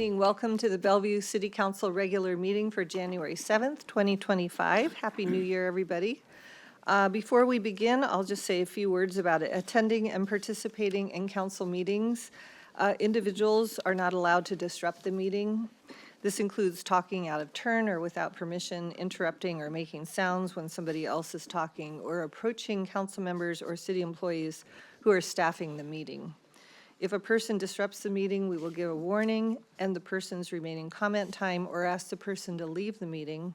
evening. Welcome to the Bellevue City Council regular meeting for January 7th, 2025. Happy New Year, everybody. Before we begin, I'll just say a few words about it. Attending and participating in council meetings, individuals are not allowed to disrupt the meeting. This includes talking out of turn or without permission, interrupting or making sounds when somebody else is talking, or approaching council members or city employees who are staffing the meeting. If a person disrupts the meeting, we will give a warning, end the person's remaining comment time, or ask the person to leave the meeting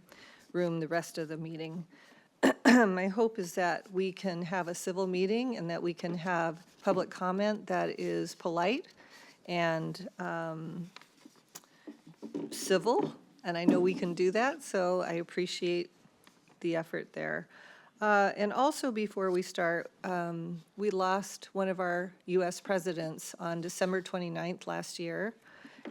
room the rest of the meeting. My hope is that we can have a civil meeting and that we can have public comment that is polite and civil, and I know we can do that, so I appreciate the effort there. And also, before we start, we lost one of our U.S. presidents on December 29th last year,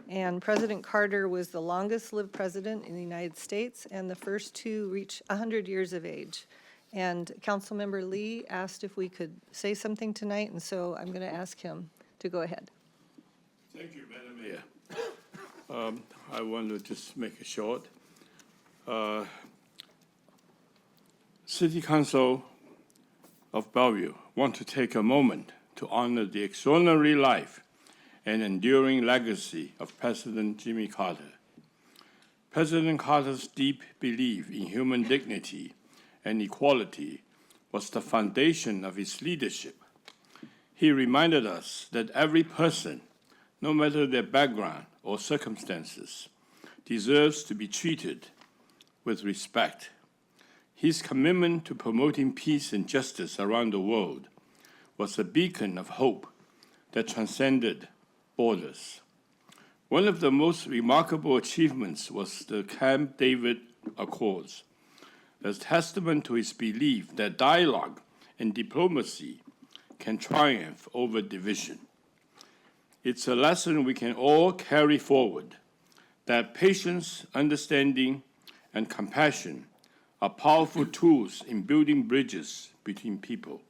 and President Carter was the longest-lived president in the United States and the first to reach 100 years of age. And Councilmember Lee asked if we could say something tonight, and so I'm going to ask him to go ahead. Thank you, Madam Mayor. I want to just make it short. City Council of Bellevue want to take a moment to honor the extraordinary life and enduring legacy of President Jimmy Carter. President Carter's deep belief in human dignity and equality was the foundation of his leadership. He reminded us that every person, no matter their background or circumstances, deserves to be treated with respect. His commitment to promoting peace and justice around the world was a beacon of hope that transcended borders. One of the most remarkable achievements was the Camp David Accords, a testament to his belief that dialogue and diplomacy can triumph over division. It's a lesson we can all carry forward, that patience, understanding, and compassion are powerful tools in building bridges between people.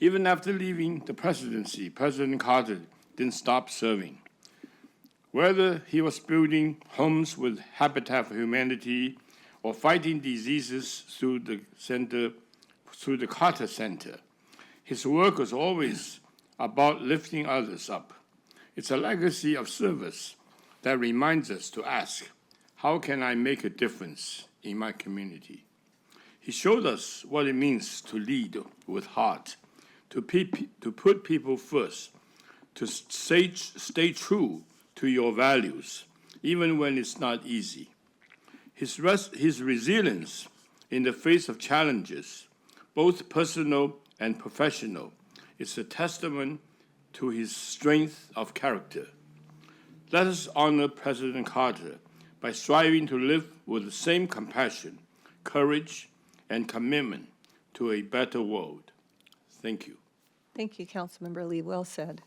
Even after leaving the presidency, President Carter didn't stop serving. Whether he was building homes with Habitat for Humanity or fighting diseases through the Carter Center, his work was always about lifting others up. It's a legacy of service that reminds us to ask, how can I make a difference in my community? He showed us what it means to lead with heart, to put people first, to stay true to your values, even when it's not easy. His resilience in the face of challenges, both personal and professional, is a testament to his strength of character. Let us honor President Carter by striving to live with the same compassion, courage, and commitment to a better world. Thank you. Thank you, Councilmember Lee. Well said.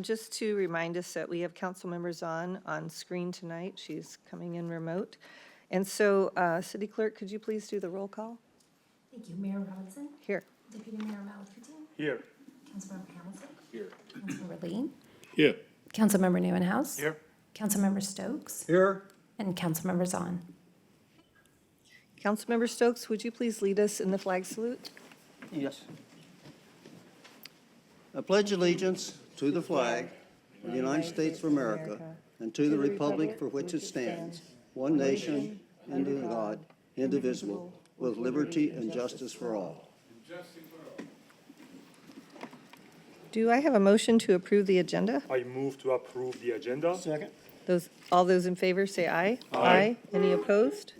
Just to remind us that we have council members on screen tonight. She's coming in remote. And so, City Clerk, could you please do the roll call? Thank you. Mayor Robinson? Here. Deputy Mayor Malakoutin? Here. Councilmember Hamilton? Here. Councilmember Lee? Here. Councilmember Neuenhouse? Here. Councilmember Stokes? Here. And Councilmember Zahn. Councilmember Stokes, would you please lead us in the flag salute? Yes. I pledge allegiance to the flag of the United States of America and to the republic for which it stands, one nation, under God, indivisible, with liberty and justice for all. Do I have a motion to approve the agenda? I move to approve the agenda. Second. All those in favor say aye. Aye. Any opposed?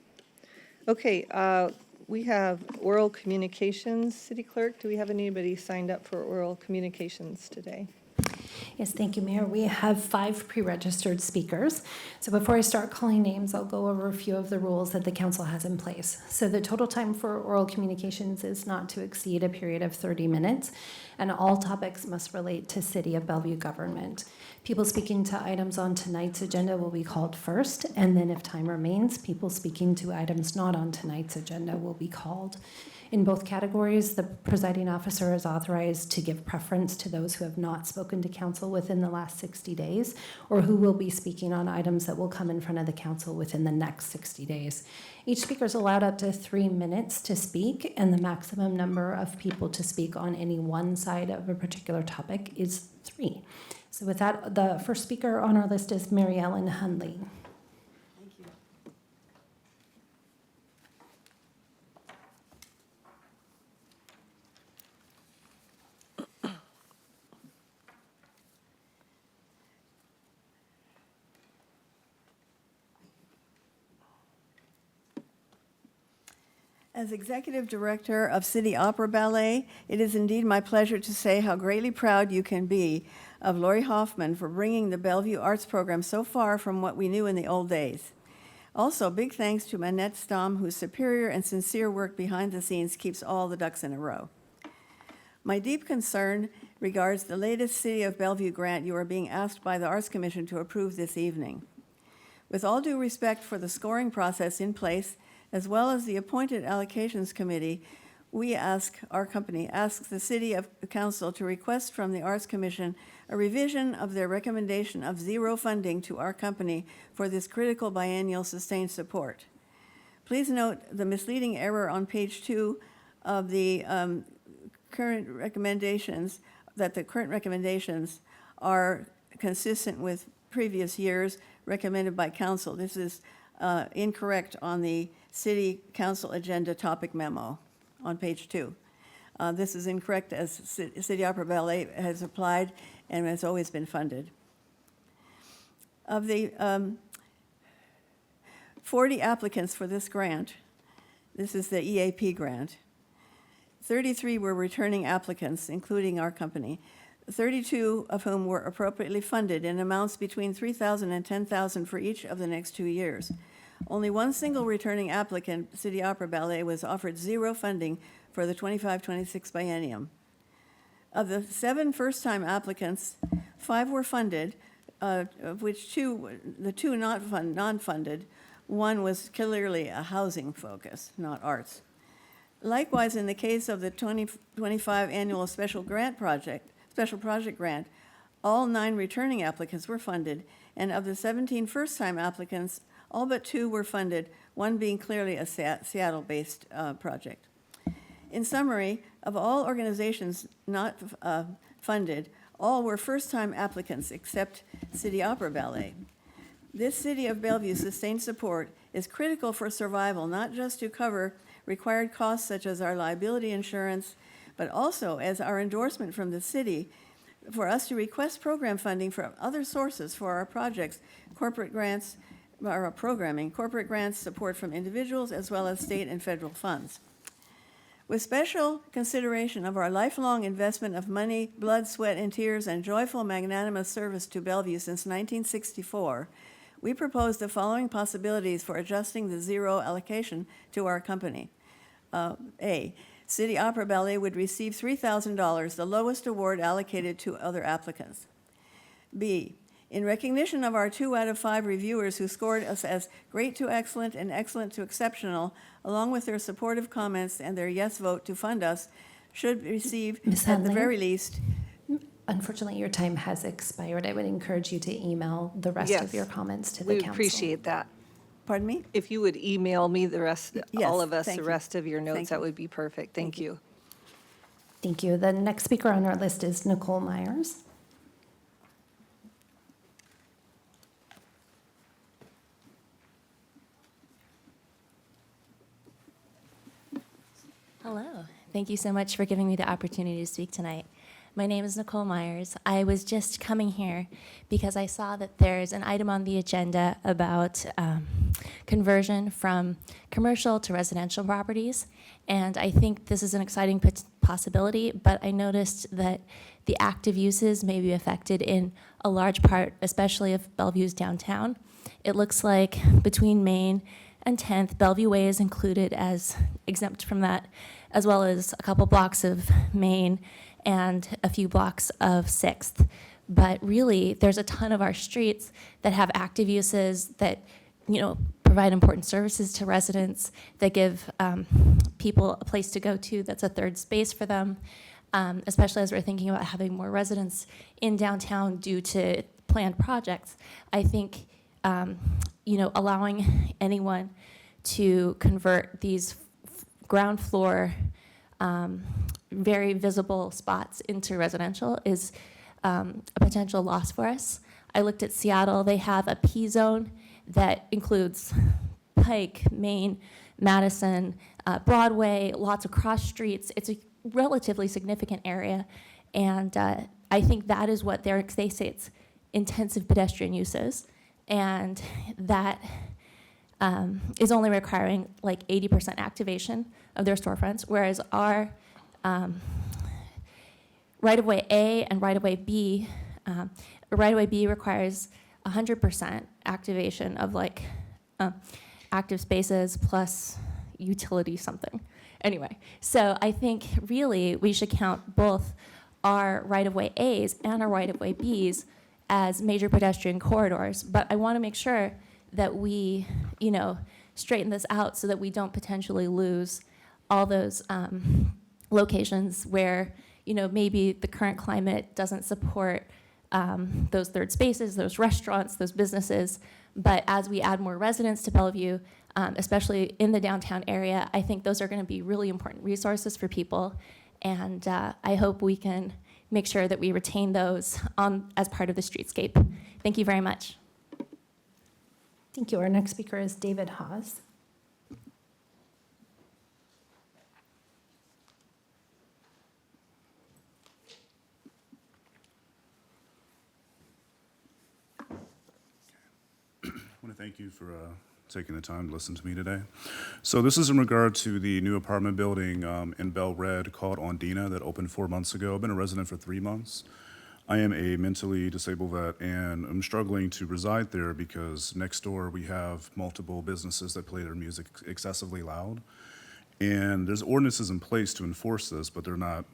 Okay, we have oral communications. City Clerk, do we have anybody signed up for oral communications today? Yes, thank you, Mayor. We have 5 pre-registered speakers. So before I start calling names, I'll go over a few of the rules that the council has in place. So the total time for oral communications is not to exceed a period of 30 minutes, and all topics must relate to City of Bellevue government. People speaking to items on tonight's agenda will be called first, and then if time remains, people speaking to items not on tonight's agenda will be called. In both categories, the presiding officer is authorized to give preference to those who have not spoken to council within the last 60 days or who will be speaking on items that will come in front of the council within the next 60 days. Each speaker is allowed up to 3 minutes to speak, and the maximum number of people to speak on any one side of a particular topic is 3. So with that, the first speaker on our list is Mary Ellen Hunley. As Executive Director of City Opera Ballet, it is indeed my pleasure to say how greatly proud you can be of Lori Hoffman for bringing the Bellevue Arts Program so far from what we knew in the old days. Also, big thanks to Manette Stom, whose superior and sincere work behind the scenes keeps all the ducks in a row. My deep concern regards the latest City of Bellevue grant you are being asked by the Arts Commission to approve this evening. With all due respect for the scoring process in place, as well as the appointed allocations committee, our company asks the City Council to request from the Arts Commission a revision of their recommendation of 0 funding to our company for this critical biennial sustained support. Please note the misleading error on page 2 of the current recommendations, that the current recommendations are consistent with previous years recommended by council. This is incorrect on the City Council agenda topic memo on page 2. This is incorrect as City Opera Ballet has applied and has always been funded. Of the 40 applicants for this grant, this is the EAP grant, 33 were returning applicants, including our company, 32 of whom were appropriately funded in amounts between $3,000 and $10,000 for each of the next 2 years. Only one single returning applicant, City Opera Ballet, was offered 0 funding for the 25-26 biennium. Of the 7 first-time applicants, 5 were funded, of which the two non-funded, one was clearly a housing focus, not arts. Likewise, in the case of the 2025 annual special project grant, all 9 returning applicants were funded, and of the 17 first-time applicants, all but 2 were funded, one being clearly a Seattle-based project. In summary, of all organizations not funded, all were first-time applicants except City Opera Ballet. This City of Bellevue sustained support is critical for survival, not just to cover required costs such as our liability insurance, but also as our endorsement from the city for us to request program funding from other sources for our projects, corporate grants, our programming, corporate grants, support from individuals, as well as state and federal funds. With special consideration of our lifelong investment of money, blood, sweat, and tears, and joyful, magnanimous service to Bellevue since 1964, we propose the following possibilities for adjusting the 0 allocation to our company. A, City Opera Ballet would receive $3,000, the lowest award allocated to other applicants. B, in recognition of our 2 out of 5 reviewers who scored us as great to excellent and excellent to exceptional, along with their supportive comments and their yes vote to fund us, should receive, Ms. at the Hunley? very least. Unfortunately, your time has expired. I would encourage you to email the rest of Yes. your comments to the We council. appreciate that. Pardon me? If you would email me the rest, Yes, all of us, thank the you. rest of your Thank notes, that you. would be perfect. Thank you. Thank you. The next speaker on our list is Nicole Myers. Hello. Thank you so much for giving me the opportunity to speak tonight. My name is Nicole Myers. I was just coming here because I saw that there's an item on the agenda about conversion from commercial to residential properties, and I think this is an exciting possibility, but I noticed that the active uses may be affected in a large part, especially of Bellevue's downtown. It looks like between Main and 10th, Bellevue Way is included as exempt from that, as well as a couple blocks of Main and a few blocks of 6th. But really, there's a ton of our streets that have active uses that, provide important services to residents, that give people a place to go to that's a third space for them, especially as we're thinking about having more residents in downtown due to planned projects. I think allowing anyone to convert these ground floor, very visible spots into residential is a potential loss for us. I looked at Seattle. They have a P zone that includes Pike, Main, Madison, Broadway, lots of cross streets. It's a relatively significant area, and I think that is what they say it's intensive pedestrian uses, and that is only requiring like 80% activation of their storefronts, whereas our right-of-way A and right-of-way B, right-of-way B requires 100% activation of like active spaces plus utility something. Anyway, so I think really we should count both our right-of-way A's and our right-of-way B's as major pedestrian corridors, but I want to make sure that we, straighten this out so that we don't potentially lose all those locations where, maybe the current climate doesn't support those third spaces, those restaurants, those businesses. But as we add more residents to Bellevue, especially in the downtown area, I think those are going to be really important resources for people. And I hope we can make sure that we retain those as part of the streetscape. Thank you very much. Thank you. Our next speaker is David Haas. I want to thank you for taking the time to listen to me today. So this is in regard to the new apartment building in Belle Red called Ondina that opened 4 months ago. I've been a resident for 3 months. I am a mentally disabled vet, and I'm struggling to reside there because next door we have multiple businesses that play their music excessively loud. And there's ordinances in place to enforce this, but they're not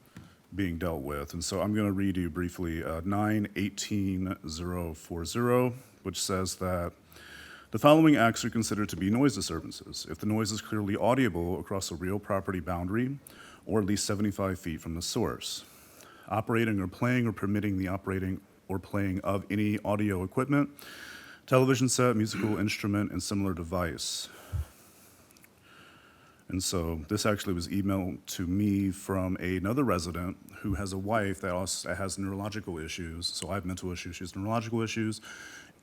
being dealt with. And so I'm going to read you briefly 9-18-040, which says that the following acts are considered to be noise disturbances if the noise is clearly audible across a real property boundary or at least 75 feet from the source. Operating or playing or permitting the operating or playing of any audio equipment, television set, musical instrument, and similar device. And so this actually was emailed to me from another resident who has a wife that also has neurological issues. So I have mental issues, she has neurological issues,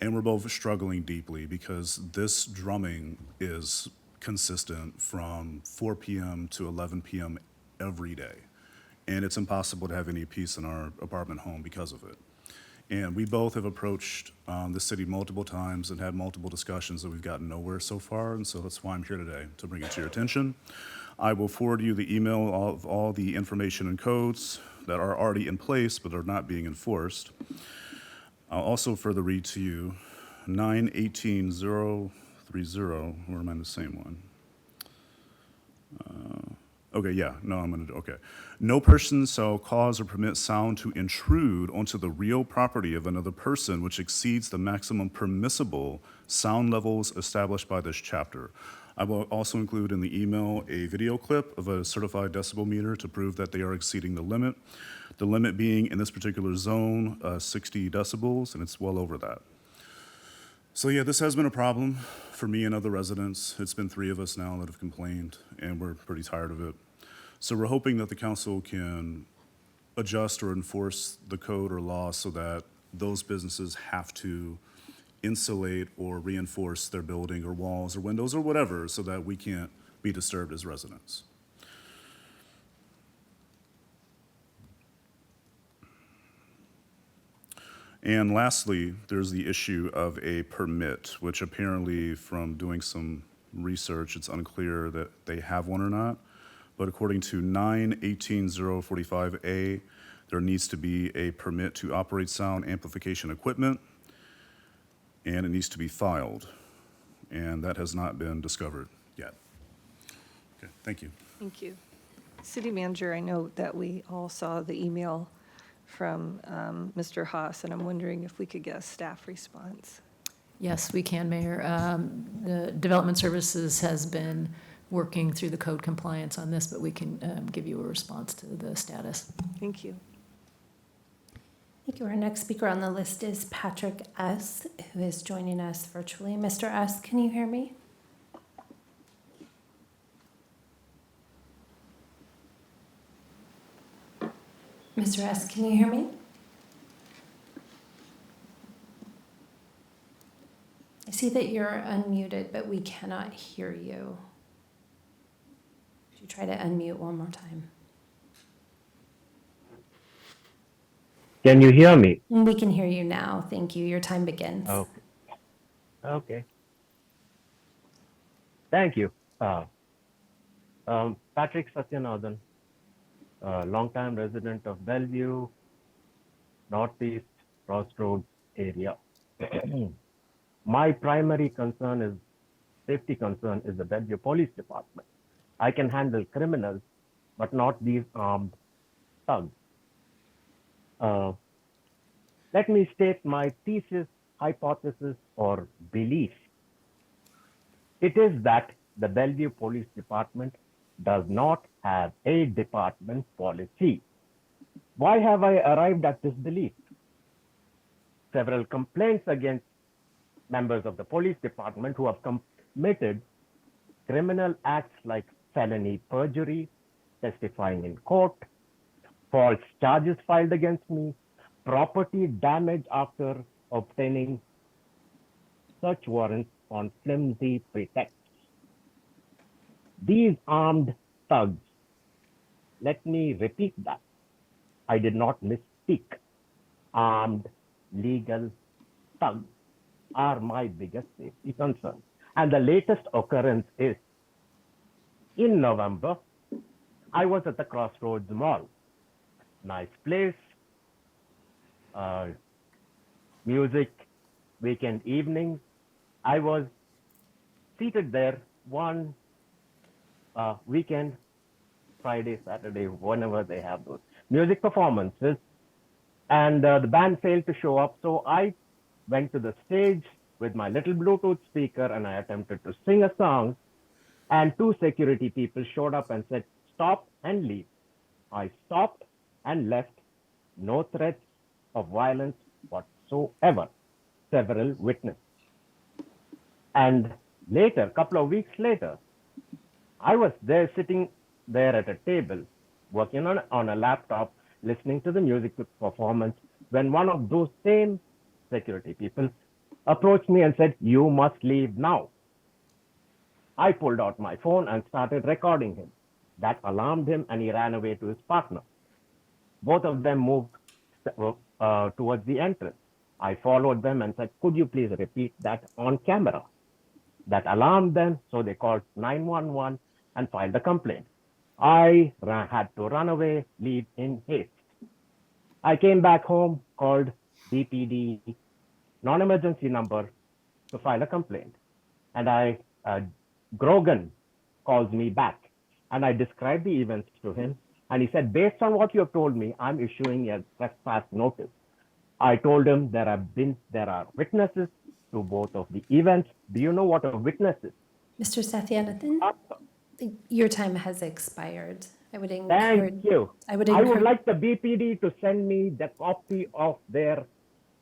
and we're both struggling deeply because this drumming is consistent from 4 p.m. to 11 p.m. every day. And it's impossible to have any peace in our apartment home because of it. And we both have approached the city multiple times and had multiple discussions that we've gotten nowhere so far, and so that's why I'm here today, to bring it to your attention. I will forward you the email of all the information and codes that are already in place but are not being enforced. I'll also further read to you 9-18-030, or am I the same one? Okay. No person shall cause or permit sound to intrude onto the real property of another person which exceeds the maximum permissible sound levels established by this chapter. I will also include in the email a video clip of a certified decibel meter to prove that they are exceeding the limit being in this particular zone 60 decibels, and it's well over that. So yeah, this has been a problem for me and other residents. It's been 3 of us now that have complained, and we're pretty tired of it. So we're hoping that the council can adjust or enforce the code or law so that those businesses have to insulate or reinforce their building or walls or windows or whatever so that we can't be disturbed as residents. And lastly, there's the issue of a permit, which apparently from doing some research, it's unclear that they have one or not. But according to 9-18-045A, there needs to be a permit to operate sound amplification equipment, and it needs to be filed. And that has not been discovered yet. Okay, thank you. Thank you. City Manager, I know that we all saw the email from Mr. Haas, and I'm wondering if we could get a staff response. Yes, we can, Mayor. The Development Services has been working through the code compliance on this, but we can give you a response to the status. Thank you. Thank you. Our next speaker on the list is Patrick S., who is joining us virtually. Mr. S., can you hear me? Mr. S., can you hear me? I see that you're unmuted, but we cannot hear you. Could you try to unmute one more time? Can you hear me? We can hear you now. Thank you. Your time begins. Okay. Okay. Thank you. Patrick Satyanathan, longtime resident of Bellevue, Northeast Crossroads area. My primary concern is safety concern is the Bellevue Police Department. I can handle criminals, but not these armed thugs. Let me state my thesis, hypothesis, or belief. It is that the Bellevue Police Department does not have a department policy. Why have I arrived at this belief? Several complaints against members of the police department who have committed criminal acts like felony perjury, testifying in court, false charges filed against me, property damage after obtaining search warrants on flimsy pretexts. These armed thugs, let me repeat that. I did not misspeak. Armed legal thugs are my biggest safety concern. And the latest occurrence is in November, I was at the Crossroads Mall. Nice place, music, weekend evenings. I was seated there one weekend, Friday, Saturday, whenever they have those music performances, and the band failed to show up. So I went to the stage with my little Bluetooth speaker and I attempted to sing a song, and two security people showed up and said, "Stop and leave." I stopped and left. No threats of violence whatsoever. Several witnesses. And later, a couple of weeks later, I was there sitting there at a table, working on a laptop, listening to the music performance, when one of those same security people approached me and said, "You must leave now." I pulled out my phone and started recording him. That alarmed him and he ran away to his partner. Both of them moved towards the entrance. I followed them and said, "Could you please repeat that on camera?" That alarmed them, so they called 911 and filed a complaint. I had to run away, leave in haste. I came back home, called BPD, non-emergency number, to file a complaint. And Grogan calls me back, and I described the events to him. And he said, "Based on what you have told me, I'm issuing a trespass notice." I told him there are witnesses to both of the events. Do you know what a witness is? Mr. Satyanathan, your time has expired. I would encourage. Thank you. I would I would encourage. like the BPD to send me the copy of their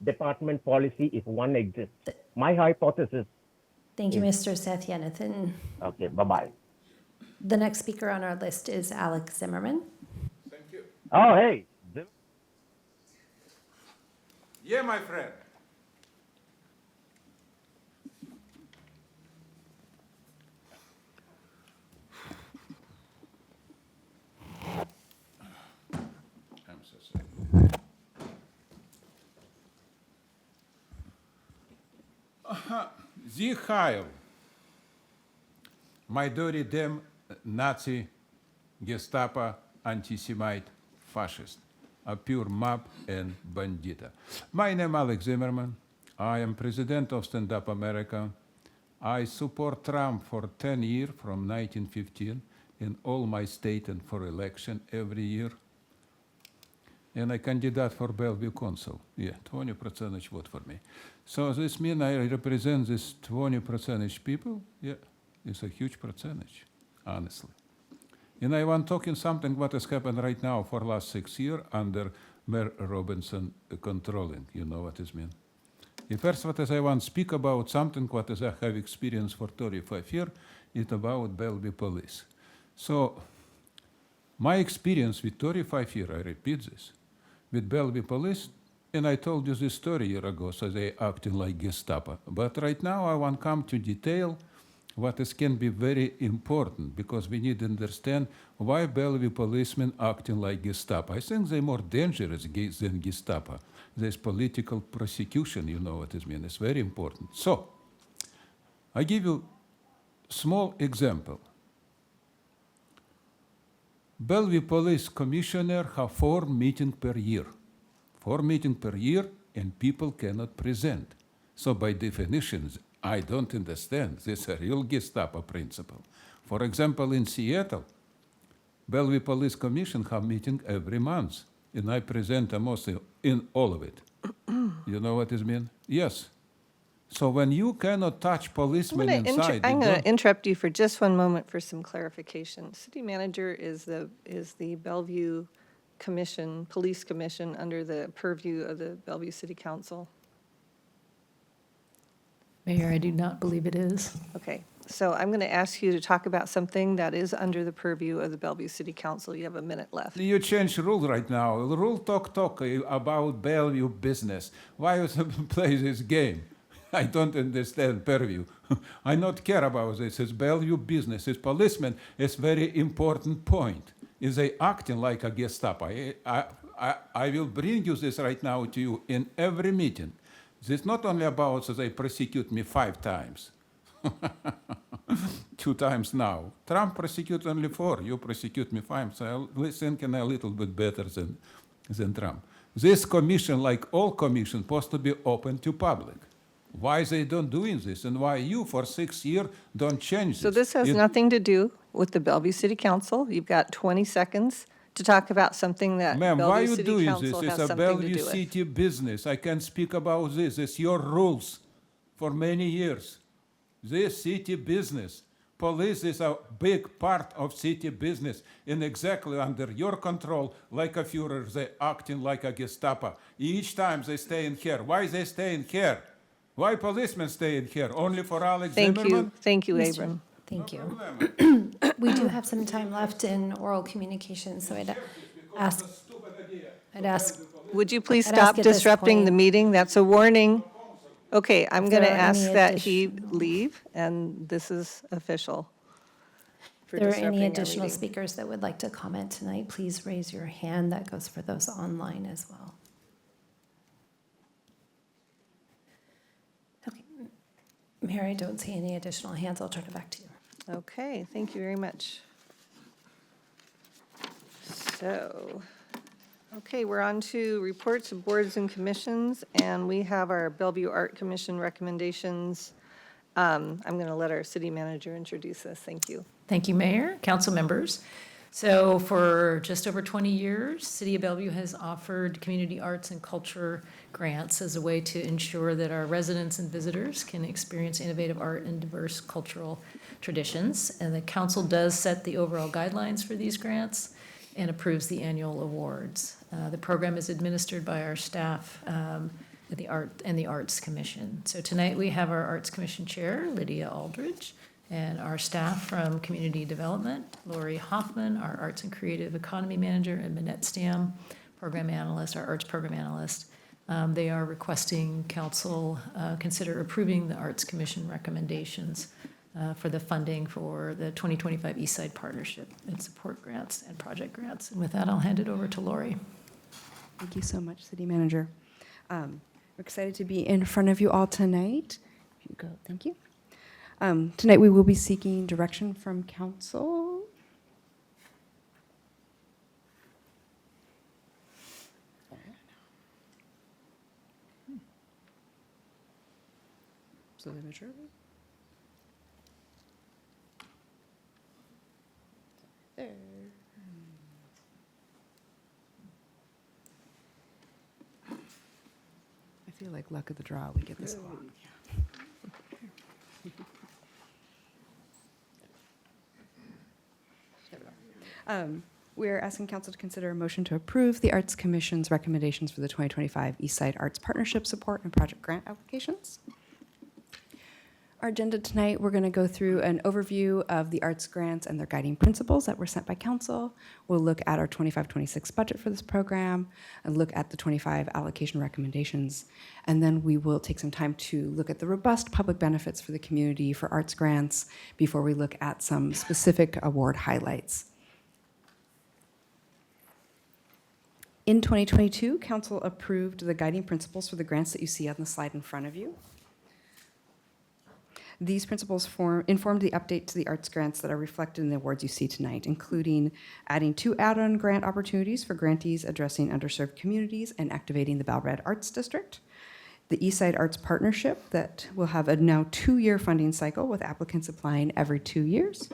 department policy if one exists. My hypothesis. Thank you, Mr. Satyanathan. Okay, bye-bye. The next speaker on our list is Alex Zimmerman. Oh, hey. Yeah, my friend. I'm so sorry. Sie Heil. My dirty damn Nazi, Gestapo, anti-Semite, fascist. A pure mob and bandita. My name is Alex Zimmerman. I am president of Stand Up America. I support Trump for 10 years from 1915 in all my state and for election every year. and I candidate for Bellevue Council. Yeah, 20% vote for me. So this means I represent this 20% people. Yeah, it's a huge percentage, honestly. And I want talking something what has happened right now for last 6 years under Mayor Robinson controlling. You know what this means? The first what is I want to speak about something what is I have experienced for 35 years, is about Bellevue Police. So my experience with 35 years, I repeat this, with Bellevue Police, and I told you this story a year ago, so they acting like Gestapo. But right now I want to come to detail what is can be very important, because we need to understand why Bellevue policemen acting like Gestapo. I think they're more dangerous than Gestapo. There's political prosecution, you know what it means. It's very important. So I give you small example. Bellevue Police Commissioner have 4 meetings per year. 4 meetings per year, and people cannot present. So by definition, I don't understand. This is a real Gestapo principle. For example, in Seattle, Bellevue Police Commission have meeting every month, and I present almost in all of it. You know what it means? Yes. So when you cannot touch policemen inside, I'm you going don't- to interrupt you for just one moment for some clarification. City manager is the Bellevue Commission, Police Commission, under the purview of the Bellevue City Council. Mayor, I do not believe it is. Okay, so I'm going to ask you to talk about something that is under the purview of the Bellevue City Council. You have a minute left. You change rule right now. Rule talk about Bellevue business. Why you play this game? I don't understand purview. I not care about this. It's Bellevue business. It's policemen. It's very important point. Is they acting like a Gestapo? I will bring you this right now to you in every meeting. This not only about so they prosecute me 5 times. 2 times now. Trump prosecute only 4. You prosecute me 5. So I'm thinking a little bit better than Trump. This commission, like all commissions, supposed to be open to public. Why they don't doing this, and why you for 6 years don't change this? So this has nothing to do with the Bellevue City Council. You've got 20 seconds to talk about something that Ma'am, why Bellevue you City doing this? Council has It's a something to Bellevue do with. City business. I can speak about this. It's your rules for many years. This city business. Police is a big part of city business, and exactly under your control, like a Führer, they acting like a Gestapo. Each time they stay in here. Why they stay in here? Why policemen stay in here? Only for Alex Zimmerman? Thank you, Abram. Thank you. We do have some time left in oral communication, so I'd ask, Would you please I'd ask stop at this disrupting the point- meeting? That's a warning. Okay, I'm If going to there are any ask that he additional- leave, and this is official. for if there are disrupting any our additional meeting. speakers that would like to comment tonight, please raise your hand. That goes for those online as well. Okay. Mayor, I don't see any additional hands. I'll turn it back to you. Okay, thank you very much. So, okay, we're on to reports of boards and commissions, and we have our Bellevue Art Commission recommendations. I'm going to let our city manager introduce this. Thank you. Thank you, Mayor, council members. So for just over 20 years, City of Bellevue has offered community arts and culture grants as a way to ensure that our residents and visitors can experience innovative art and diverse cultural traditions. And the council does set the overall guidelines for these grants and approves the annual awards. The program is administered by our staff at the Arts Commission. So tonight we have our Arts Commission Chair, Lydia Aldridge, and our staff from Community Development, Lori Hoffman, our Arts and Creative Economy Manager, and Minette Stam, Program Analyst, our Arts Program Analyst. They are requesting council consider approving the Arts Commission recommendations for the funding for the 2025 East Side Partnership and support grants and project grants. And with that, I'll hand it over to Lori. Thank you so much, City Manager. We're excited to be in front of you all tonight. Here you go. Thank you. Tonight we will be seeking direction from council. So the majority. There. feel like luck of the draw, we get this a lot. We're asking council to consider a motion to approve the Arts Commission's recommendations for the 2025 Eastside Arts Partnership Support and Project Grant applications. Our agenda tonight, we're going to go through an overview of the arts grants and their guiding principles that were sent by council. We'll look at our 25-26 budget for this program and look at the 25 allocation recommendations. And then we will take some time to look at the robust public benefits for the community for arts grants before we look at some specific award highlights. In 2022, council approved the guiding principles for the grants that you see on the slide in front of you. These principles informed the update to the arts grants that are reflected in the awards you see tonight, including adding 2 add-on grant opportunities for grantees addressing underserved communities and activating the Bellevue Arts District, the Eastside Arts Partnership that will have a now 2-year funding cycle with applicants applying every 2 years,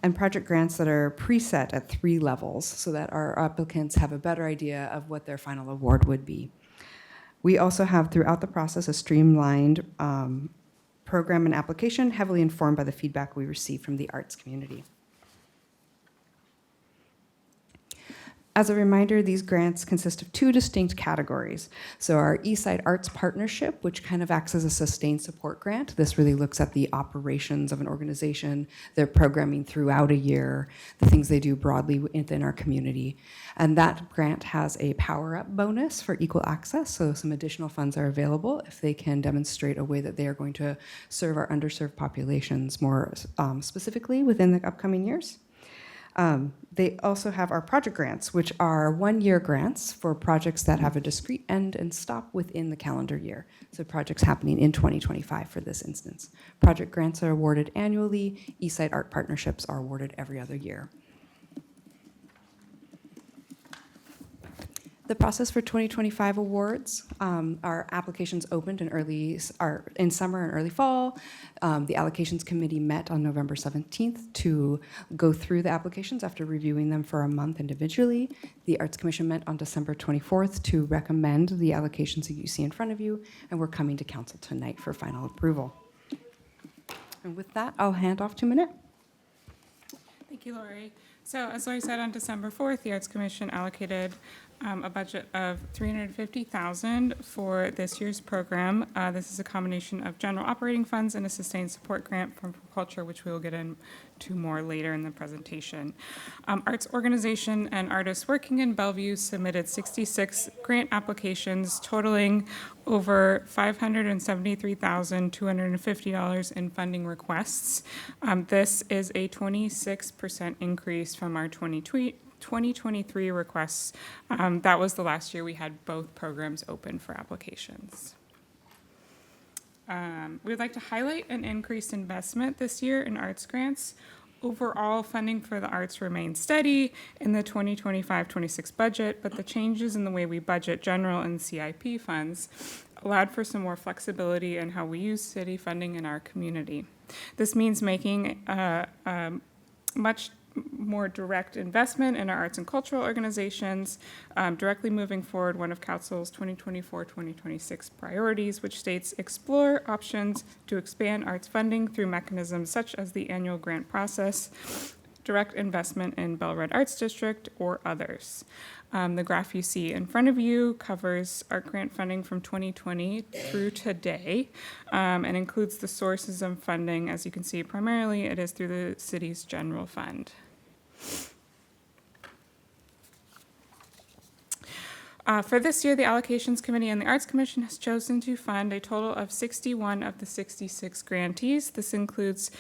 and project grants that are preset at 3 levels so that our applicants have a better idea of what their final award would be. We also have throughout the process a streamlined program and application heavily informed by the feedback we receive from the arts community. As a reminder, these grants consist of 2 distinct categories. So our Eastside Arts Partnership, which kind of acts as a sustained support grant. This really looks at the operations of an organization, their programming throughout a year, the things they do broadly within our community. And that grant has a power-up bonus for equal access, so some additional funds are available if they can demonstrate a way that they are going to serve our underserved populations more specifically within the upcoming years. They also have our project grants, which are 1-year grants for projects that have a discrete end and stop within the calendar year. So projects happening in 2025 for this instance. Project grants are awarded annually. Eastside Art Partnerships are awarded every other year. The process for 2025 awards, our applications opened in summer and early fall. The allocations committee met on November 17th to go through the applications after reviewing them for a month individually. The Arts Commission met on December 24th to recommend the allocations that you see in front of you, and we're coming to council tonight for final approval. And with that, I'll hand off to Minette. Thank you, Lori. So as Lori said, on December 4th, the Arts Commission allocated a budget of $350,000 for this year's program. This is a combination of general operating funds and a sustained support grant from Culture, which we will get into more later in the presentation. Arts organization and artists working in Bellevue submitted 66 grant applications totaling over $573,250 in funding requests. This is a 26% increase from our 2023 requests. That was the last year we had both programs open for applications. We'd like to highlight an increased investment this year in arts grants. Overall, funding for the arts remains steady in the 2025-26 budget, but the changes in the way we budget general and CIP funds allowed for some more flexibility in how we use city funding in our community. This means making much more direct investment in our arts and cultural organizations, directly moving forward one of Council's 2024-2026 priorities, which states explore options to expand arts funding through mechanisms such as the annual grant process, direct investment in Bellevue Arts District, or others. The graph you see in front of you covers art grant funding from 2020 through today and includes the sources of funding. As you can see, primarily it is through the city's general fund. For this year, the Allocations Committee and the Arts Commission has chosen to fund a total of 61 of the 66 grantees. This includes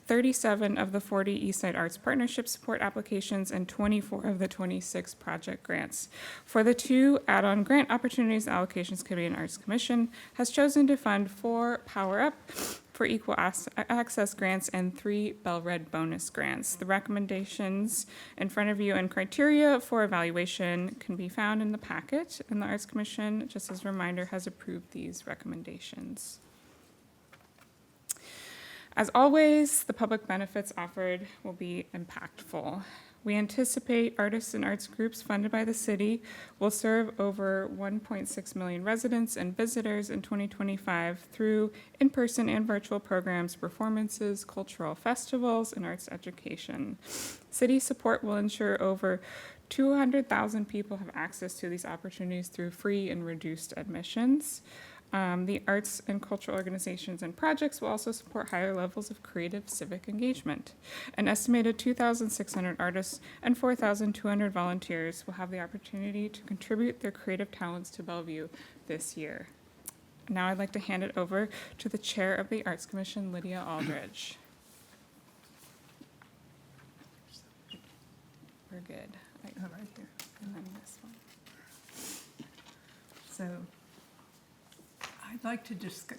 37 of the 40 Eastside Arts Partnership support applications and 24 of the 26 project grants. For the 2 add-on grant opportunities, the Allocations Committee and Arts Commission has chosen to fund 4 Power Up for equal access grants and 3 Bellevue bonus grants. The recommendations in front of you and criteria for evaluation can be found in the packet, and the Arts Commission, just as a reminder, has approved these recommendations. As always, the public benefits offered will be impactful. We anticipate artists and arts groups funded by the city will serve over 1.6 million residents and visitors in 2025 through in-person and virtual programs, performances, cultural festivals, and arts education. City support will ensure over 200,000 people have access to these opportunities through free and reduced admissions. The arts and cultural organizations and projects will also support higher levels of creative civic engagement. An estimated 2,600 artists and 4,200 volunteers will have the opportunity to contribute their creative talents to Bellevue this year. Now I'd like to hand it over to the Chair of the Arts Commission, Lydia Aldridge. We're good. Right there. And then this one. So I'd like to just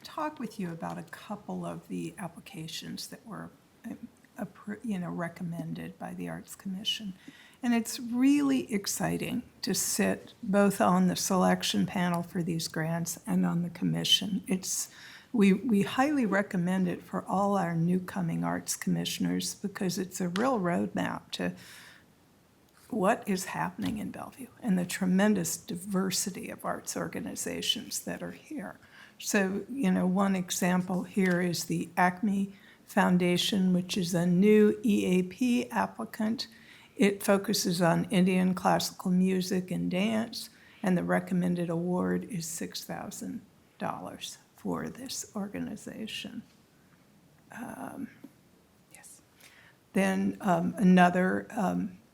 talk with you about a couple of the applications that were, recommended by the Arts Commission. And it's really exciting to sit both on the selection panel for these grants and on the commission. We highly recommend it for all our new coming arts commissioners because it's a real roadmap to what is happening in Bellevue and the tremendous diversity of arts organizations that are here. So, one example here is the Acme Foundation, which is a new EAP applicant. It focuses on Indian classical music and dance, and the recommended award is $6,000 for this organization. Yes. Then another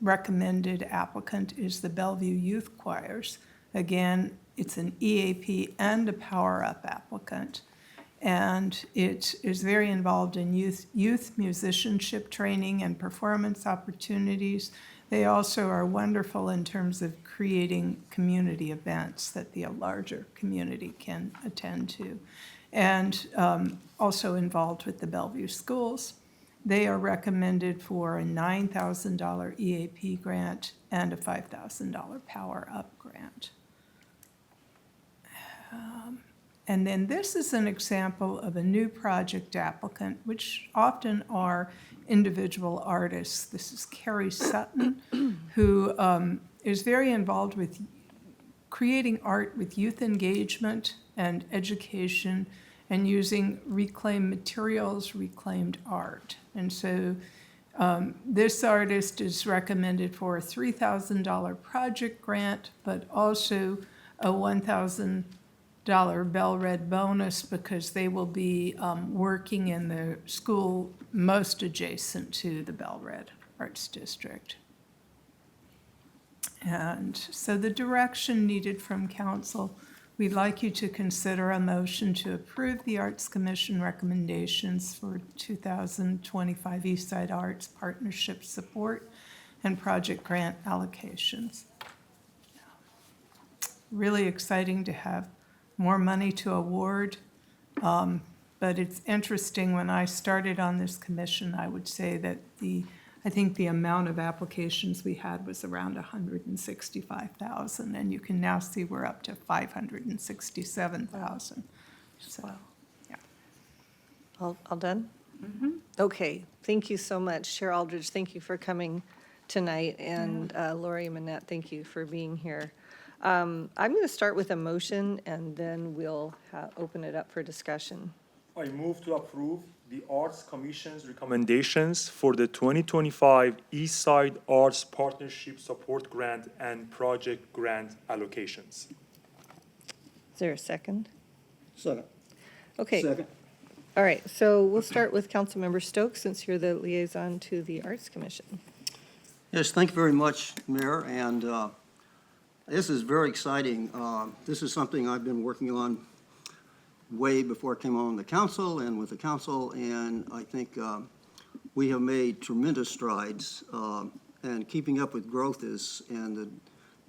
recommended applicant is the Bellevue Youth Choirs. Again, it's an EAP and a Power Up applicant. And it is very involved in youth musicianship training and performance opportunities. They also are wonderful in terms of creating community events that the larger community can attend to. And also involved with the Bellevue schools. They are recommended for a $9,000 EAP grant and a $5,000 Power Up grant. And then this is an example of a new project applicant, which often are individual artists. This is Carrie Sutton, who is very involved with creating art with youth engagement and education and using reclaimed materials, reclaimed art. And so this artist is recommended for a $3,000 project grant, but also a $1,000 Bell Red bonus because they will be working in the school most adjacent to the Bell Red Arts District. And so the direction needed from council, we'd like you to consider a motion to approve the Arts Commission recommendations for 2025 Eastside Arts Partnership Support and Project Grant allocations. Really exciting to have more money to award, but it's interesting, when I started on this commission, I would say that I think the amount of applications we had was around 165,000, and you can now see we're up to 567,000. So, yeah. All done? Mm-hmm. Okay, thank you so much. Chair Aldridge, thank you for coming tonight, and Lori Manette, thank you for being here. I'm going to start with a motion, and then we'll open it up for discussion. I move to approve the Arts Commission's recommendations for the 2025 Eastside Arts Partnership Support Grant and Project Grant allocations. Is there a second? Second. Okay. Second. All right, so we'll start with Councilmember Stokes, since you're the liaison to the Arts Commission. Yes, thank you very much, Mayor, and this is very exciting. This is something I've been working on way before I came on the council and with the council, and I think we have made tremendous strides, and keeping up with growth and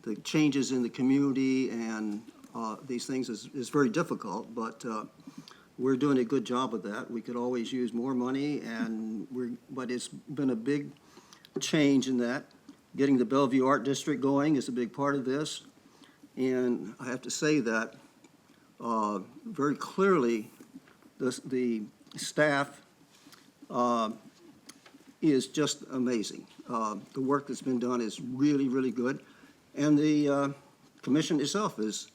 the changes in the community and these things is very difficult, but we're doing a good job of that. We could always use more money, but it's been a big change in that. Getting the Bellevue Art District going is a big part of this, and I have to say that very clearly the staff is just amazing. The work that's been done is really, really good. And the commission itself is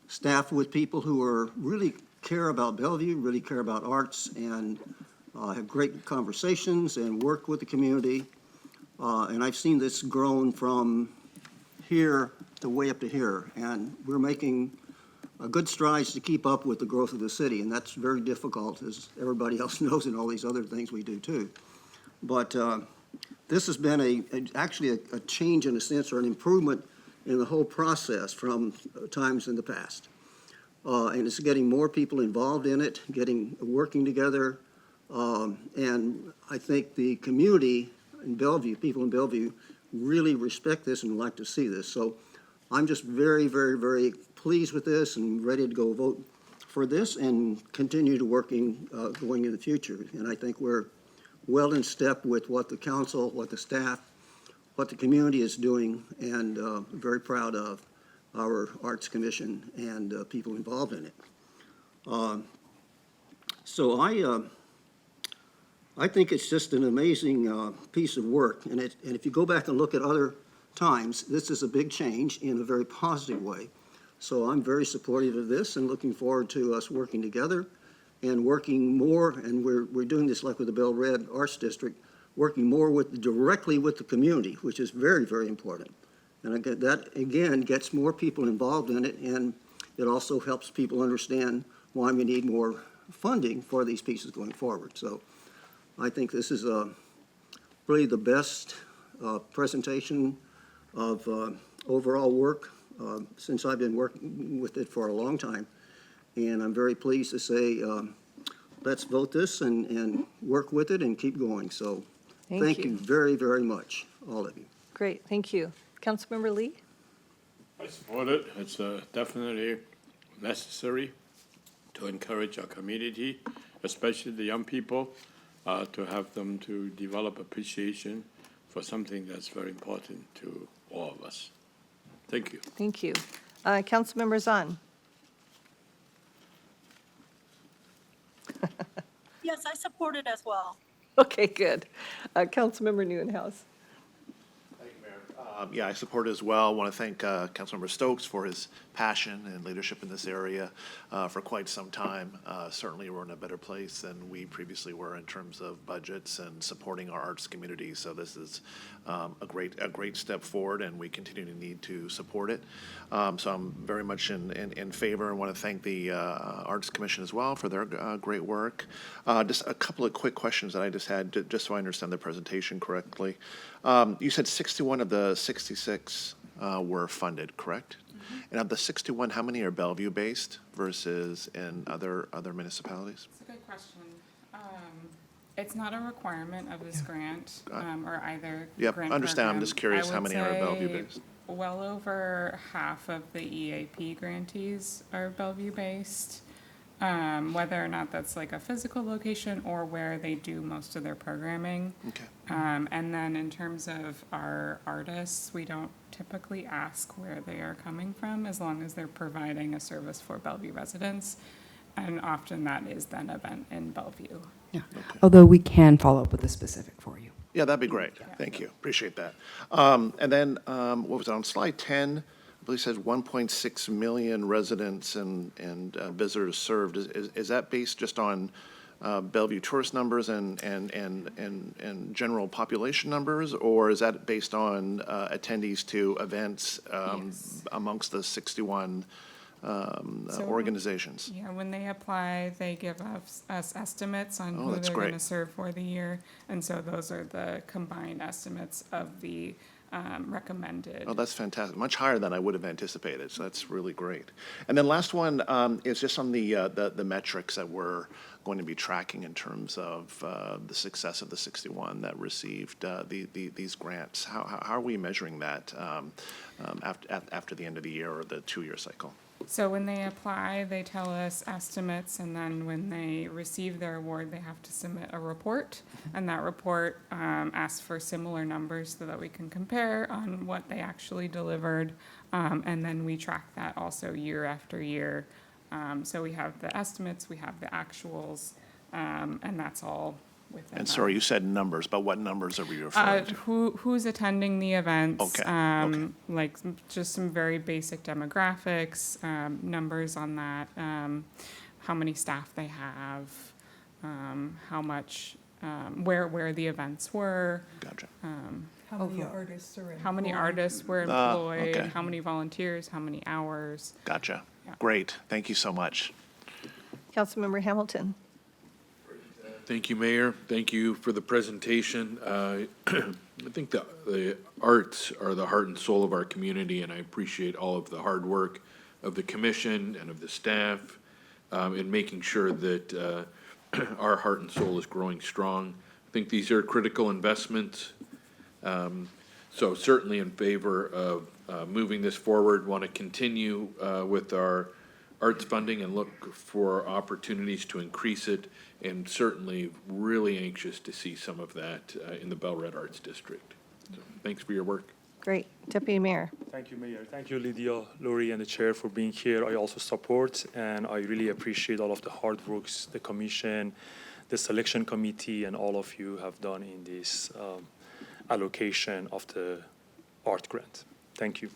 staffed with people who are really care about Bellevue, really care about arts, and have great conversations and work with the community. And I've seen this grown from here to way up to here, and we're making good strides to keep up with the growth of the city, and that's very difficult, as everybody else knows, and all these other things we do too. But this has been actually a change in a sense, or an improvement in the whole process from times in the past. And it's getting more people involved in it, working together, and I think the community in Bellevue, people in Bellevue, really respect this and like to see this. So I'm just very, very, very pleased with this and ready to go vote for this and continue to working going in the future. And I think we're well in step with what the council, what the staff, what the community is doing, and very proud of our Arts Commission and people involved in it. So I think it's just an amazing piece of work. And if you go back and look at other times, this is a big change in a very positive way. So I'm very supportive of this and looking forward to us working together and working more, and we're doing this like with the Bell Red Arts District, working more directly with the community, which is very, very important. And that, again, gets more people involved in it, and it also helps people understand why we need more funding for these pieces going forward. So I think this is really the best presentation of overall work since I've been working with it for a long time. And I'm very pleased to say, let's vote this and work with it and keep going. So thank you very, very much, all of you. Great, thank you. Councilmember Lee? I support it. It's definitely necessary to encourage our community, especially the young people, to have them to develop appreciation for something that's very important to all of us. Thank you. Thank you. Councilmember Zahn? Yes, I support it as well. Okay, good. Councilmember Neuenhuis? Thank you, Mayor. Yeah, I support it as well. I want to thank Councilmember Stokes for his passion and leadership in this area for quite some time. Certainly, we're in a better place than we previously were in terms of budgets and supporting our arts community. So this is a great step forward, and we continue to need to support it. So I'm very much in favor. I want to thank the Arts Commission as well for their great work. Just a couple of quick questions that I just had, just so I understand the presentation correctly. You said 61 of the 66 were funded, correct? Mm-hmm. And of the 61, how many are Bellevue-based versus in other municipalities? That's a good question. It's not a requirement of this grant or either Yep, grant understand. program. I'm just curious I how would many are say Bellevue-based. Well over half of the EAP grantees are Bellevue-based. Whether or not that's like a physical location or where they do most of their programming. Okay. And then in terms of our artists, we don't typically ask where they are coming from as long as they're providing a service for Bellevue residents. And often that is then an event in Bellevue. Yeah. Okay. Although we can follow up with the specific for you. Yeah, that'd be great. Yeah. Thank you. Appreciate that. And then what was it on slide 10? I believe it says 1.6 million residents and visitors served. Is that based just on Bellevue tourist numbers and general population numbers, or is that based on attendees to events yes. amongst the 61 organizations? Yeah, when they apply, they give us estimates on who they're going to serve for the year, and so those are the combined estimates of the recommended. Oh, that's fantastic. Much higher than I would have anticipated, so that's really great. And then last one is just on the metrics that we're going to be tracking in terms of the success of the 61 that received these grants. How are we measuring that after the end of the year or the 2-year cycle? So when they apply, they tell us estimates, and then when they receive their award, they have to submit a report, and that report asks for similar numbers so that we can compare on what they actually delivered, and then we track that also year after year. So we have the estimates, we have the actuals, and that's all within And that. sorry, you said numbers, but what numbers are we referring to? Who's attending the events? Okay. Like just some very basic demographics, numbers on that, how many staff they have, how much, where the events were, Gotcha. How many artists are in? how many artists were Ah, employed, okay. how many volunteers, how many hours. Gotcha. Yeah. Great. Thank you so much. Councilmember Hamilton. Thank you, Mayor. Thank you for the presentation. I think the arts are the heart and soul of our community, and I appreciate all of the hard work of the commission and of the staff in making sure that our heart and soul is growing strong. I think these are critical investments. So certainly in favor of moving this forward. Want to continue with our arts funding and look for opportunities to increase it, and certainly really anxious to see some of that in the Bell Red Arts District. So thanks for your work. Great. Deputy Mayor. Thank you, Mayor. Thank you, Lydia, Lori, and the Chair for being here. I also support, and I really appreciate all of the hard works the Commission, the Selection Committee, and all of you have done in this allocation of the art grant. Thank you.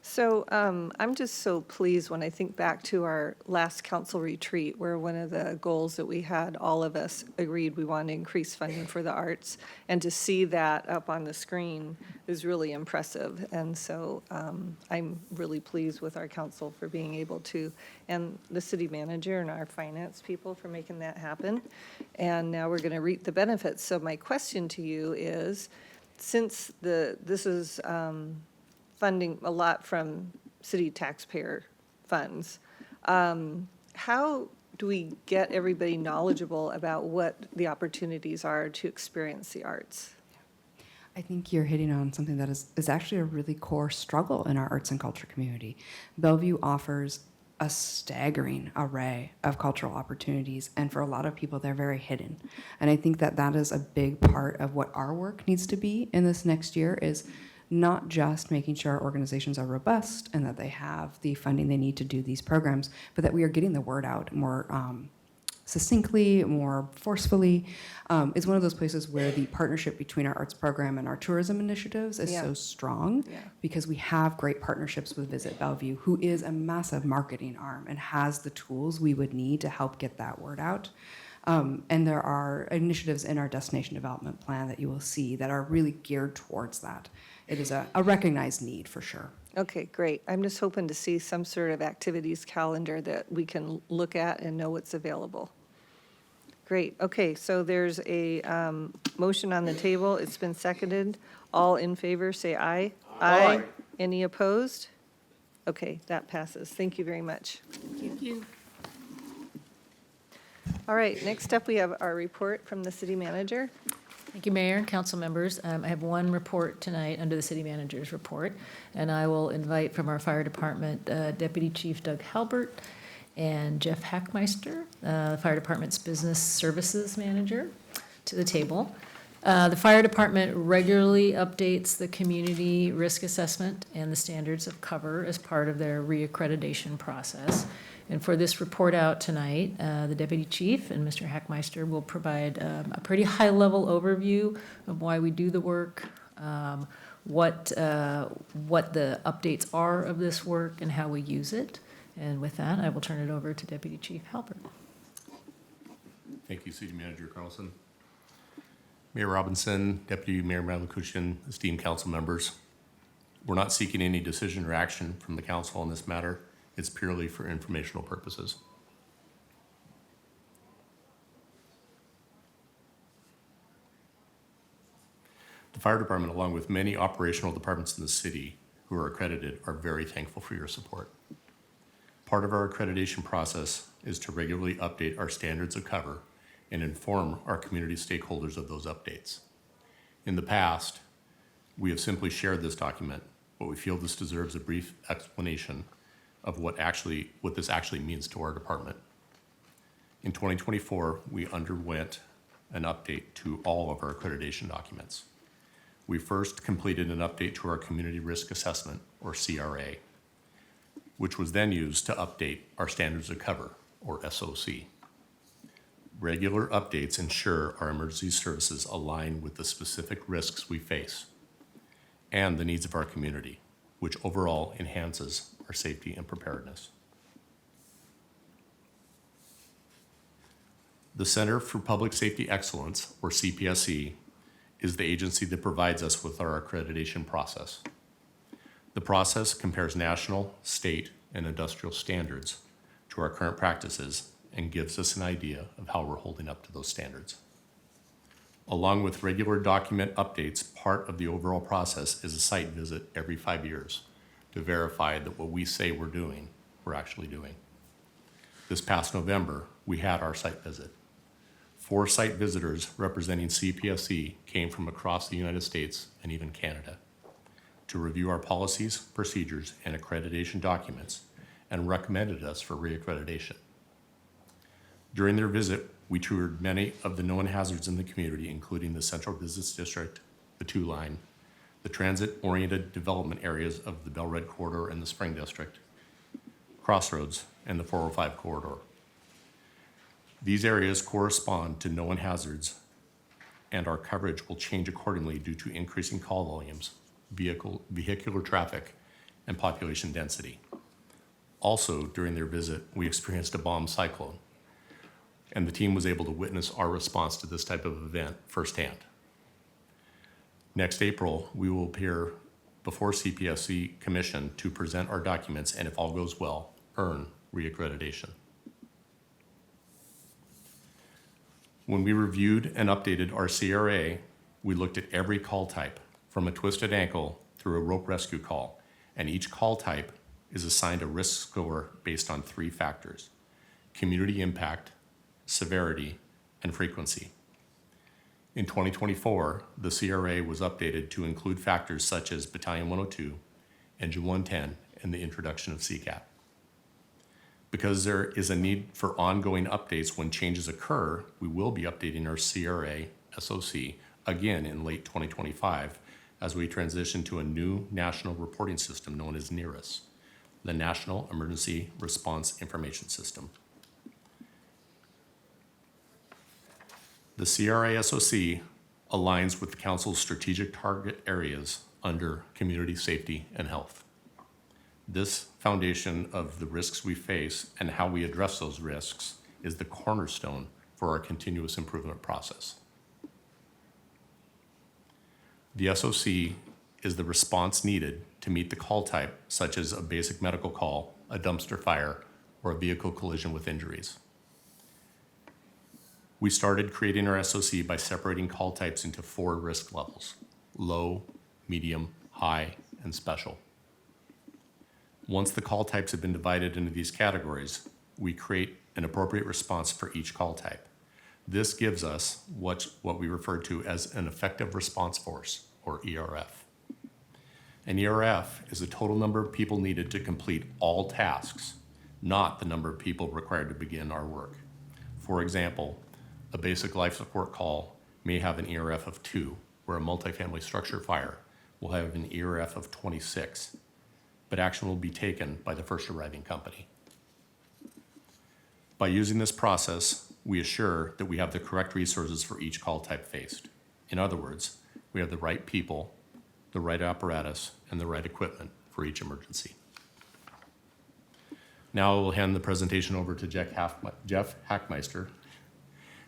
So I'm just so pleased when I think back to our last council retreat, where one of the goals that we had, all of us agreed we wanted to increase funding for the arts. And to see that up on the screen is really impressive. And so I'm really pleased with our council for being able to, and the city manager and our finance people for making that happen. And now we're going to reap the benefits. So my question to you is, since this is funding a lot from city taxpayer funds, how do we get everybody knowledgeable about what the opportunities are to experience the arts? I think you're hitting on something that is actually a really core struggle in our arts and culture community. Bellevue offers a staggering array of cultural opportunities, and for a lot of people, they're very hidden. And I think that that is a big part of what our work needs to be in this next year, is not just making sure our organizations are robust and that they have the funding they need to do these programs, but that we are getting the word out more succinctly, more forcefully. It's one of those places where the partnership between our arts program and our tourism initiatives is so strong, because we have great partnerships with Visit Bellevue, who is a massive marketing arm and has the tools we would need to help get that word out. And there are initiatives in our destination development plan that you will see that are really geared towards that. It is a recognized need for sure. Okay, great. I'm just hoping to see some sort of activities calendar that we can look at and know what's available. Great. Okay, so there's a motion on the table. It's been seconded. All in favor, say aye. Aye. Any opposed? Okay, that passes. Thank you very much. Thank you. All right, next up, we have our report from the city manager. Thank you, Mayor and council members. I have one report tonight under the city manager's report, and I will invite from our fire department Deputy Chief Doug Halbert and Jeff Hackmeister, the fire department's business services manager, to the table. The fire department regularly updates the community risk assessment and the standards of cover as part of their reaccreditation process. And for this report out tonight, the deputy chief and Mr. Hackmeister will provide a pretty high-level overview of why we do the work, what the updates are of this work, and how we use it. And with that, I will turn it over to Deputy Chief Halbert. Thank you, City Manager Carlson. Mayor Robinson, Deputy Mayor Malakuchian, esteemed council members. We're not seeking any decision or action from the council on this matter. It's purely for informational purposes. The fire department, along with many operational departments in the city who are accredited, are very thankful for your support. Part of our accreditation process is to regularly update our standards of cover and inform our community stakeholders of those updates. In the past, we have simply shared this document, but we feel this deserves a brief explanation of what this actually means to our department. In 2024, we underwent an update to all of our accreditation documents. We first completed an update to our Community Risk Assessment, or CRA, which was then used to update our Standards of Cover, or SOC. Regular updates ensure our emergency services align with the specific risks we face and the needs of our community, which overall enhances our safety and preparedness. The Center for Public Safety Excellence, or CPSE, is the agency that provides us with our accreditation process. The process compares national, state, and industrial standards to our current practices and gives us an idea of how we're holding up to those standards. Along with regular document updates, part of the overall process is a site visit every 5 years to verify that what we say we're doing, we're actually doing. This past November, we had our site visit. 4 site visitors representing CPSE came from across the United States and even Canada to review our policies, procedures, and accreditation documents and recommended us for reaccreditation. During their visit, we toured many of the known hazards in the community, including the Central Business District, the 2-Line, the transit-oriented development areas of the Bell Red Corridor and the Spring District, Crossroads, and the 405 corridor. These areas correspond to known hazards, and our coverage will change accordingly due to increasing call volumes, vehicular traffic, and population density. Also, during their visit, we experienced a bomb cyclone, and the team was able to witness our response to this type of event firsthand. Next April, we will appear before CPSC Commission to present our documents and, if all goes well, earn reaccreditation. When we reviewed and updated our CRA, we looked at every call type, from a twisted ankle through a rope rescue call, and each call type is assigned a risk score based on 3 factors: community impact, severity, and frequency. In 2024, the CRA was updated to include factors such as Battalion 102, Engine 110, and the introduction of CCAT. Because there is a need for ongoing updates when changes occur, we will be updating our CRA SOC again in late 2025 as we transition to a new national reporting system known as NERIS, the National Emergency Response Information System. The CRA SOC aligns with the Council's strategic target areas under community safety and health. This foundation of the risks we face and how we address those risks is the cornerstone for our continuous improvement process. The SOC is the response needed to meet the call type, such as a basic medical call, a dumpster fire, or a vehicle collision with injuries. We started creating our SOC by separating call types into 4 risk levels: low, medium, high, and special. Once the call types have been divided into these categories, we create an appropriate response for each call type. This gives us what we refer to as an effective response force, or ERF. An ERF is the total number of people needed to complete all tasks, not the number of people required to begin our work. For example, a basic life support call may have an ERF of 2, where a multifamily structure fire will have an ERF of 26, but action will be taken by the first arriving company. By using this process, we assure that we have the correct resources for each call type faced. In other words, we have the right people, the right apparatus, and the right equipment for each emergency. Now I will hand the presentation over to Jeff Hackmeister,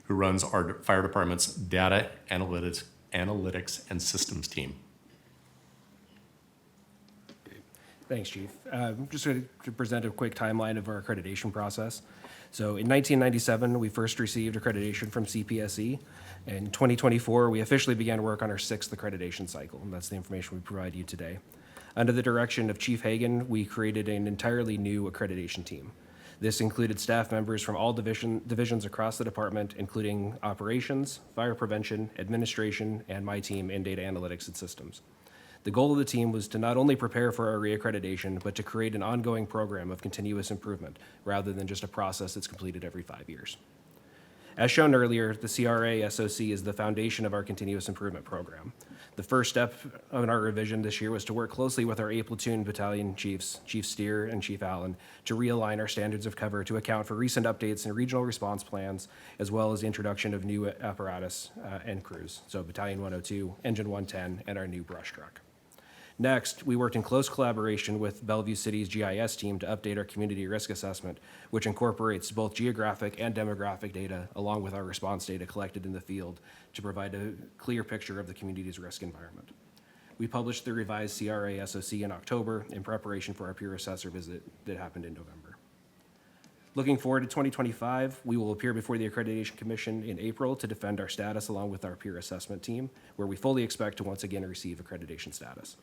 who runs our fire department's data analytics and systems team. Thanks, Chief. I'm just going to present a quick timeline of our accreditation process. So in 1997, we first received accreditation from CPSE. In 2024, we officially began work on our 6th accreditation cycle, and that's the information we provide you today. Under the direction of Chief Hagan, we created an entirely new accreditation team. This included staff members from all divisions across the department, including operations, fire prevention, administration, and my team in data analytics and systems. The goal of the team was to not only prepare for our reaccreditation, but to create an ongoing program of continuous improvement, rather than just a process that's completed every 5 years. As shown earlier, the CRA SOC is the foundation of our continuous improvement program. The first step of our revision this year was to work closely with our 8 platoon battalion chiefs, Chief Steer and Chief Allen, to realign our standards of cover to account for recent updates in regional response plans, as well as the introduction of new apparatus and crews. So Battalion 102, Engine 110, and our new brush truck. Next, we worked in close collaboration with Bellevue City's GIS team to update our community risk assessment, which incorporates both geographic and demographic data, along with our response data collected in the field to provide a clear picture of the community's risk environment. We published the revised CRA SOC in October in preparation for our peer assessor visit that happened in November. Looking forward to 2025, we will appear before the Accreditation Commission in April to defend our status along with our peer assessment team, where we fully expect to once again receive accreditation status.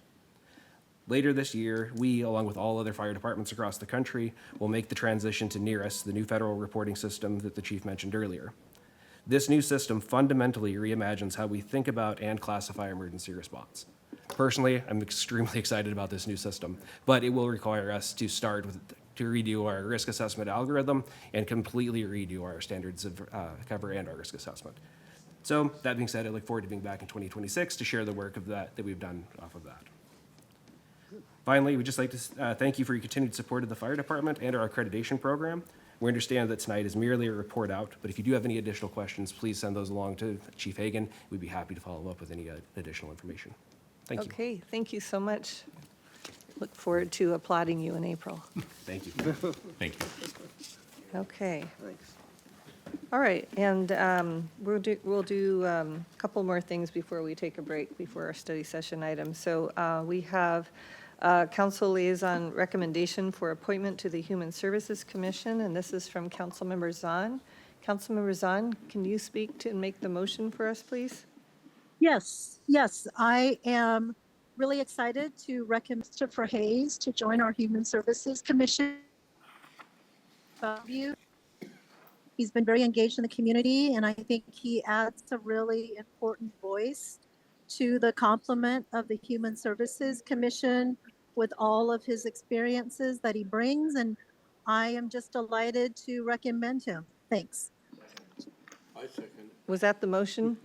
Later this year, we, along with all other fire departments across the country, will make the transition to NERIS, the new federal reporting system that the chief mentioned earlier. This new system fundamentally reimagines how we think about and classify emergency response. Personally, I'm extremely excited about this new system, but it will require us to redo our risk assessment algorithm and completely redo our standards of cover and our risk assessment. So that being said, I look forward to being back in 2026 to share the work of that we've done off of that. Finally, we'd just like to thank you for your continued support of the fire department and our accreditation program. We understand that tonight is merely a report out, but if you do have any additional questions, please send those along to Chief Hagan. We'd be happy to follow up with any additional information. Thank you. Okay, thank you so much. Look forward to applauding you in April. Thank you. Thank you. Okay. Thanks. All right, and we'll do a couple more things before we take a break, before our study session items. So we have council liaison recommendation for appointment to the Human Services Commission, and this is from Councilmember Zahn. Councilmember Zahn, can you speak to and make the motion for us, please? Yes, I am really excited to recommend Christopher Hayes to join our Human Services Commission. Bellevue. He's been very engaged in the community, and I think he adds a really important voice to the complement of the Human Services Commission with all of his experiences that he brings, and I am just delighted to recommend him. Thanks. I second. Was that the motion?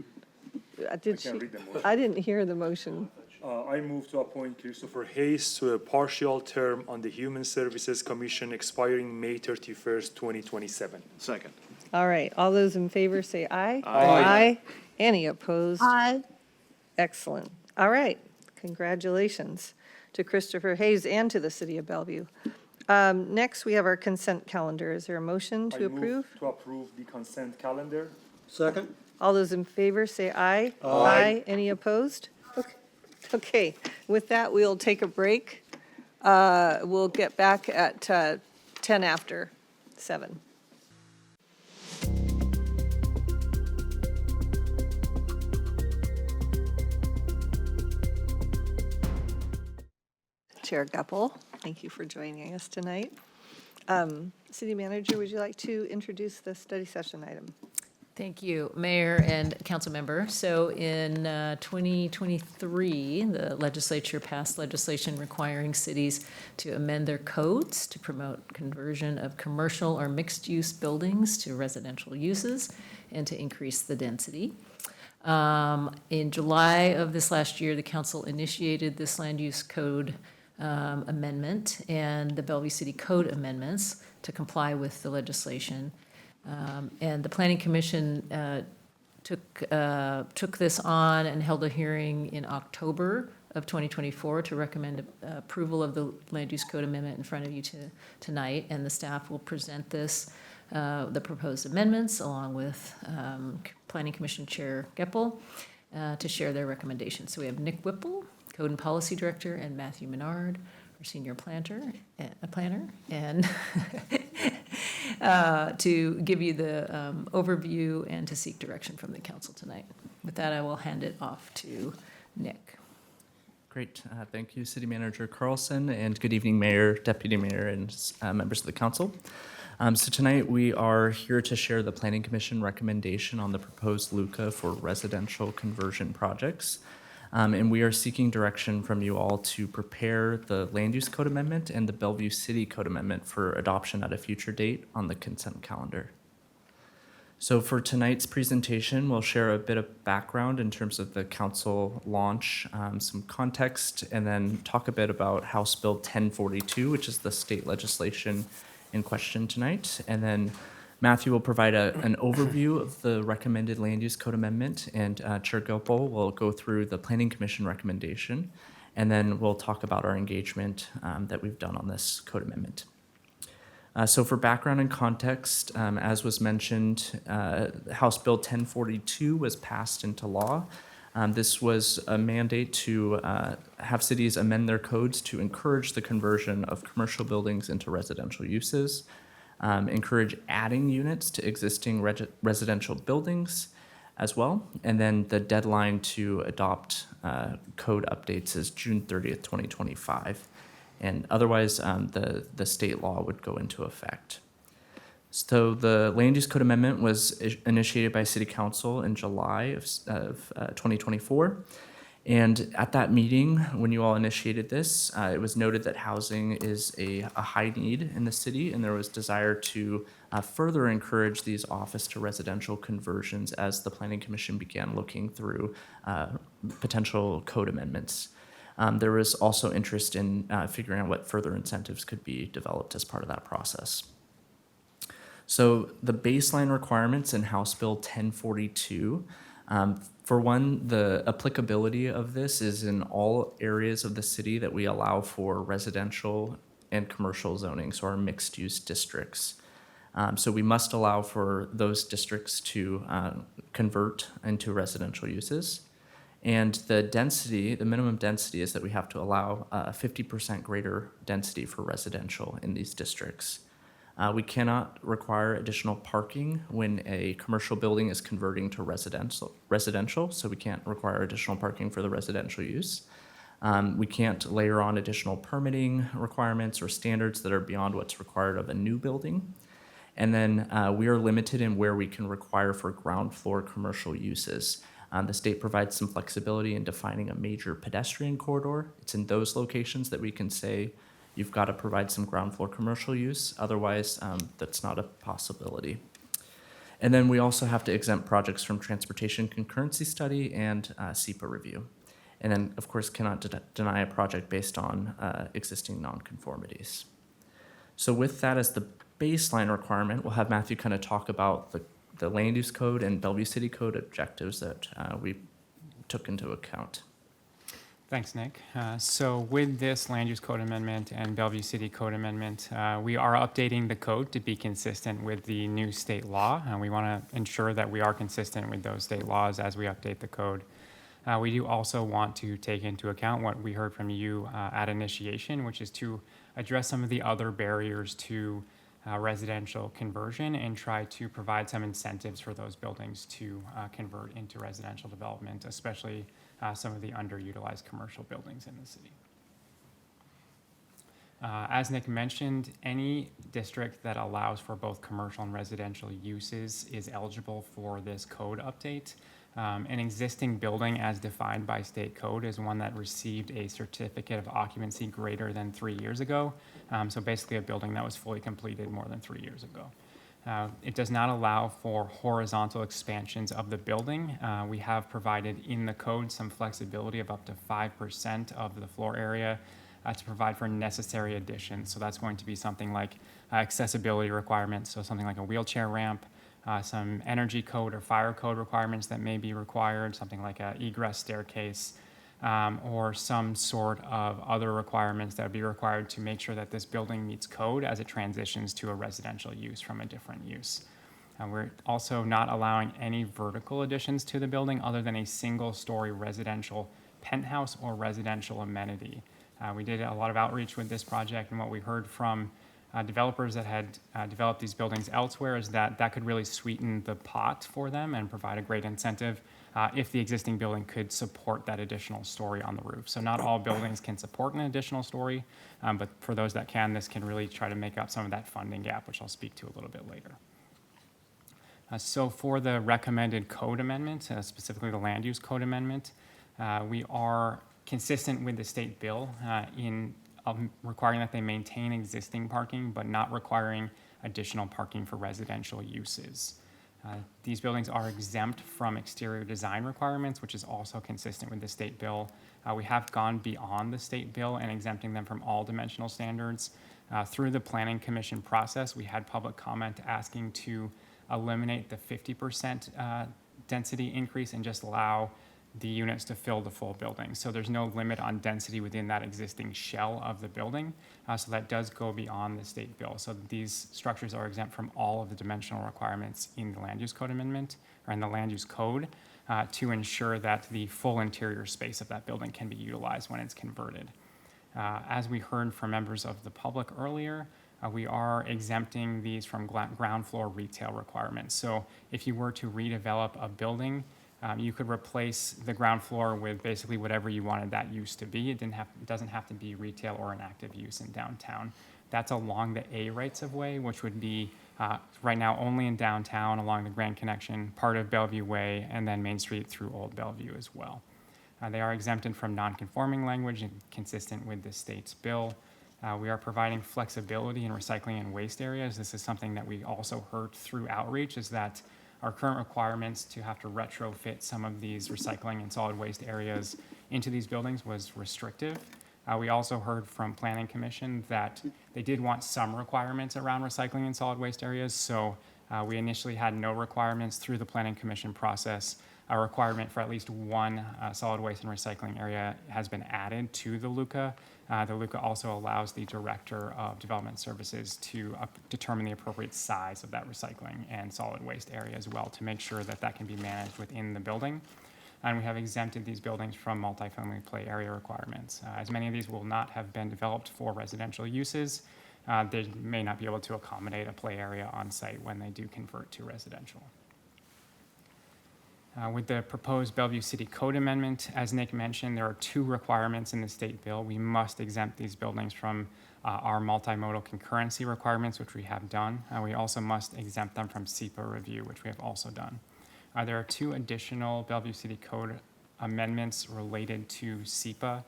I didn't hear the motion. I move to appoint Christopher Hayes to a partial term on the Human Services Commission expiring May 31st, 2027. Second. All right, all those in favor say aye. Aye. Any opposed? Aye. Excellent. All right, congratulations to Christopher Hayes and to the city of Bellevue. Next, we have our consent calendar. Is there a motion to approve? To approve the consent calendar. Second? All those in favor say aye. Aye. Any opposed? Okay, with that, we'll take a break. We'll get back at 10 after 7. Chair Geppel, thank you for joining us tonight. City Manager, would you like to introduce the study session item? Thank you, Mayor and council member. So in 2023, the legislature passed legislation requiring cities to amend their codes to promote conversion of commercial or mixed-use buildings to residential uses and to increase the density. In July of this last year, the council initiated this land use code amendment and the Bellevue City Code amendments to comply with the legislation. And the Planning Commission took this on and held a hearing in October of 2024 to recommend approval of the Land Use Code Amendment in front of you tonight. And the staff will present the proposed amendments along with Planning Commission Chair Geppel to share their recommendations. So we have Nick Whipple, Code and Policy Director, and Matthew Menard, our Senior planner, and to give you the overview and to seek direction from the council tonight. With that, I will hand it off to Nick. Great. Thank you, City Manager Carlson, and good evening, Mayor, Deputy Mayor, and members of the council. So tonight we are here to share the Planning Commission recommendation on the proposed LUCA for residential conversion projects. And we are seeking direction from you all to prepare the Land Use Code Amendment and the Bellevue City Code Amendment for adoption at a future date on the consent calendar. So for tonight's presentation, we'll share a bit of background in terms of the council launch, some context, and then talk a bit about House Bill 1042, which is the state legislation in question tonight. And then Matthew will provide an overview of the recommended land use code amendment, and Chair Gilpole will go through the Planning Commission recommendation, and then we'll talk about our engagement that we've done on this code amendment. So for background and context, as was mentioned, House Bill 1042 was passed into law. This was a mandate to have cities amend their codes to encourage the conversion of commercial buildings into residential uses, encourage adding units to existing residential buildings as well, and then the deadline to adopt code updates is June 30th, 2025. And otherwise, the state law would go into effect. So the Land Use Code Amendment was initiated by City Council in July of 2024. And at that meeting, when you all initiated this, it was noted that housing is a high need in the city, and there was desire to further encourage these office to residential conversions as the Planning Commission began looking through potential code amendments. There was also interest in figuring out what further incentives could be developed as part of that process. So the baseline requirements in House Bill 1042, for one, the applicability of this is in all areas of the city that we allow for residential and commercial zoning, so our mixed-use districts. So we must allow for those districts to convert into residential uses. And the density, the minimum density is that we have to allow 50% greater density for residential in these districts. We cannot require additional parking when a commercial building is converting to residential, so we can't require additional parking for the residential use. We can't layer on additional permitting requirements or standards that are beyond what's required of a new building. And then we are limited in where we can require for ground floor commercial uses. The state provides some flexibility in defining a major pedestrian corridor. It's in those locations that we can say you've got to provide some ground floor commercial use. Otherwise, that's not a possibility. And then we also have to exempt projects from transportation concurrency study and SEPA review. And then, of course, cannot deny a project based on existing nonconformities. So with that as the baseline requirement, we'll have Matthew kind of talk about the land use code and Bellevue City Code objectives that we took into account. Thanks, Nick. So with this Land Use Code Amendment and Bellevue City Code Amendment, we are updating the code to be consistent with the new state law, and we want to ensure that we are consistent with those state laws as we update the code. We do also want to take into account what we heard from you at initiation, which is to address some of the other barriers to residential conversion and try to provide some incentives for those buildings to convert into residential development, especially some of the underutilized commercial buildings in the city. As Nick mentioned, any district that allows for both commercial and residential uses is eligible for this code update. An existing building as defined by state code is one that received a certificate of occupancy greater than 3 years ago. So basically a building that was fully completed more than 3 years ago. It does not allow for horizontal expansions of the building. We have provided in the code some flexibility of up to 5% of the floor area to provide for necessary additions. So that's going to be something like accessibility requirements, so something like a wheelchair ramp, some energy code or fire code requirements that may be required, something like an egress staircase, or some sort of other requirements that would be required to make sure that this building meets code as it transitions to a residential use from a different use. We're also not allowing any vertical additions to the building other than a single-story residential penthouse or residential amenity. We did a lot of outreach with this project, and what we heard from developers that had developed these buildings elsewhere is that that could really sweeten the pot for them and provide a great incentive if the existing building could support that additional story on the roof. So not all buildings can support an additional story, but for those that can, this can really try to make up some of that funding gap, which I'll speak to a little bit later. So for the recommended code amendment, specifically the land use code amendment, we are consistent with the state bill in requiring that they maintain existing parking, but not requiring additional parking for residential uses. These buildings are exempt from exterior design requirements, which is also consistent with the state bill. We have gone beyond the state bill and exempting them from all dimensional standards. Through the Planning Commission process, we had public comment asking to eliminate the 50% density increase and just allow the units to fill the full building. So there's no limit on density within that existing shell of the building. So that does go beyond the state bill. So these structures are exempt from all of the dimensional requirements in the land use code amendment or in the land use code to ensure that the full interior space of that building can be utilized when it's converted. As we heard from members of the public earlier, we are exempting these from ground floor retail requirements. So if you were to redevelop a building, you could replace the ground floor with basically whatever you wanted that use to be. It doesn't have to be retail or an active use in downtown. That's along the A rights of way, which would be right now only in downtown along the Grand Connection, part of Bellevue Way, and then Main Street through Old Bellevue as well. They are exempted from non-conforming language and consistent with the state's bill. We are providing flexibility in recycling and waste areas. This is something that we also heard through outreach, is that our current requirements to have to retrofit some of these recycling and solid waste areas into these buildings was restrictive. We also heard from Planning Commission that they did want some requirements around recycling and solid waste areas. So we initially had no requirements. Through the Planning Commission process, a requirement for at least one solid waste and recycling area has been added to the LUCA. The LUCA also allows the Director of Development Services to determine the appropriate size of that recycling and solid waste area as well to make sure that that can be managed within the building. And we have exempted these buildings from multifamily play area requirements. As many of these will not have been developed for residential uses, they may not be able to accommodate a play area on site when they do convert to residential. With the proposed Bellevue City Code amendment, as Nick mentioned, there are two requirements in the state bill. We must exempt these buildings from our multimodal concurrency requirements, which we have done. We also must exempt them from SEPA review, which we have also done. There are two additional Bellevue City Code amendments related to SEPA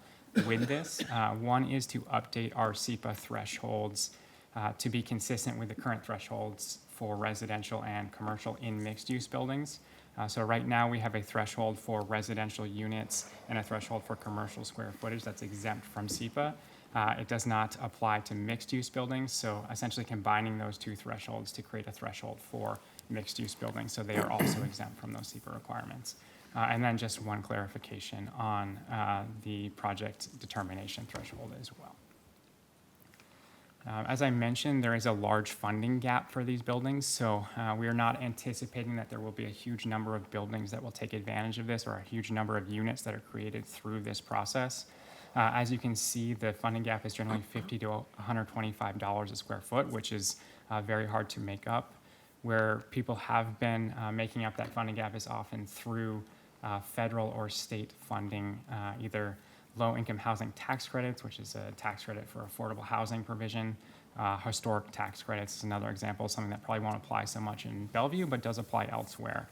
with this. One is to update our SEPA thresholds to be consistent with the current thresholds for residential and commercial in mixed-use buildings. So right now we have a threshold for residential units and a threshold for commercial square footage that's exempt from SEPA. It does not apply to mixed-use buildings, so essentially combining those two thresholds to create a threshold for mixed-use buildings, so they are also exempt from those SEPA requirements. And then just one clarification on the project determination threshold as well. As I mentioned, there is a large funding gap for these buildings, so we are not anticipating that there will be a huge number of buildings that will take advantage of this or a huge number of units that are created through this process. As you can see, the funding gap is generally $50 to $125 a square foot, which is very hard to make up. Where people have been making up that funding gap is often through federal or state funding, either low-income housing tax credits, which is a tax credit for affordable housing provision. Historic tax credits is another example, something that probably won't apply so much in Bellevue, but does apply elsewhere.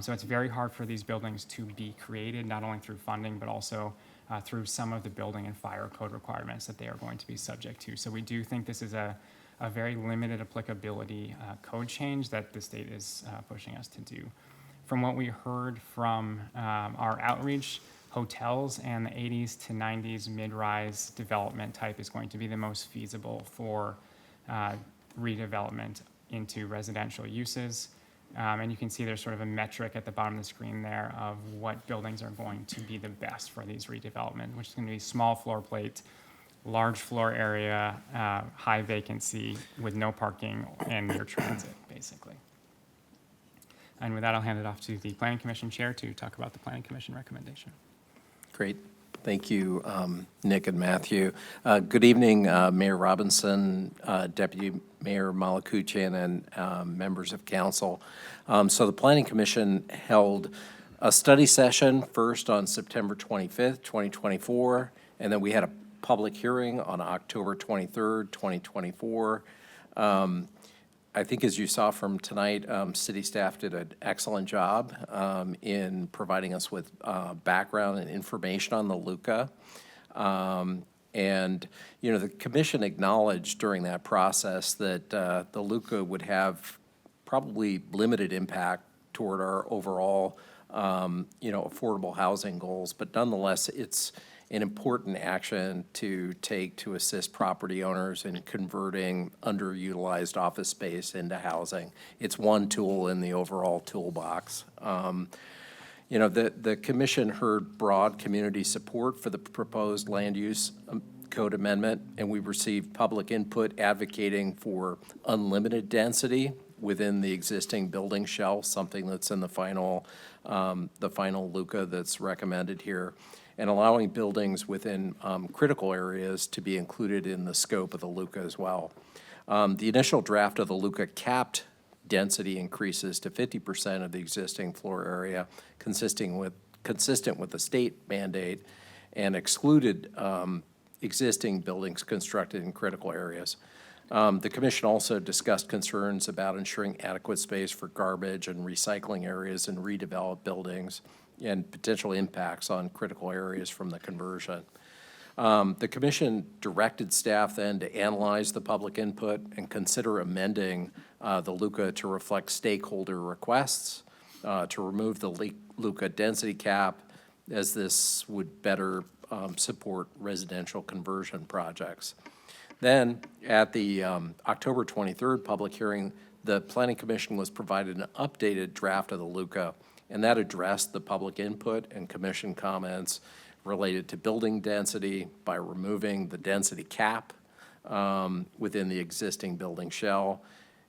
So it's very hard for these buildings to be created, not only through funding, but also through some of the building and fire code requirements that they are going to be subject to. So we do think this is a very limited applicability code change that the state is pushing us to do. From what we heard from our outreach, hotels and the 80s to 90s mid-rise development type is going to be the most feasible for redevelopment into residential uses. And you can see there's sort of a metric at the bottom of the screen there of what buildings are going to be the best for these redevelopment, which is going to be small floor plate, large floor area, high vacancy with no parking and near transit, basically. And with that, I'll hand it off to the Planning Commission Chair to talk about the Planning Commission recommendation. Great. Thank you, Nick and Matthew. Good evening, Mayor Robinson, Deputy Mayor Malakuchian, and members of council. So the Planning Commission held a study session first on September 25th, 2024, and then we had a public hearing on October 23rd, 2024. I think as you saw from tonight, city staff did an excellent job in providing us with background and information on the LUCA. And, you know, the commission acknowledged during that process that the LUCA would have probably limited impact toward our overall, affordable housing goals, but nonetheless, it's an important action to take to assist property owners in converting underutilized office space into housing. It's one tool in the overall toolbox. The commission heard broad community support for the proposed land use code amendment, and we received public input advocating for unlimited density within the existing building shell, something that's in the final LUCA that's recommended here, and allowing buildings within critical areas to be included in the scope of the LUCA as well. The initial draft of the LUCA capped density increases to 50% of the existing floor area, consistent with the state mandate, and excluded existing buildings constructed in critical areas. The commission also discussed concerns about ensuring adequate space for garbage and recycling areas in redeveloped buildings and potential impacts on critical areas from the conversion. The commission directed staff then to analyze the public input and consider amending the LUCA to reflect stakeholder requests, to remove the LUCA density cap, as this would better support residential conversion projects. Then, at the October 23rd public hearing, the Planning Commission was provided an updated draft of the LUCA, and that addressed the public input and commission comments related to building density by removing the density cap within the existing building shell,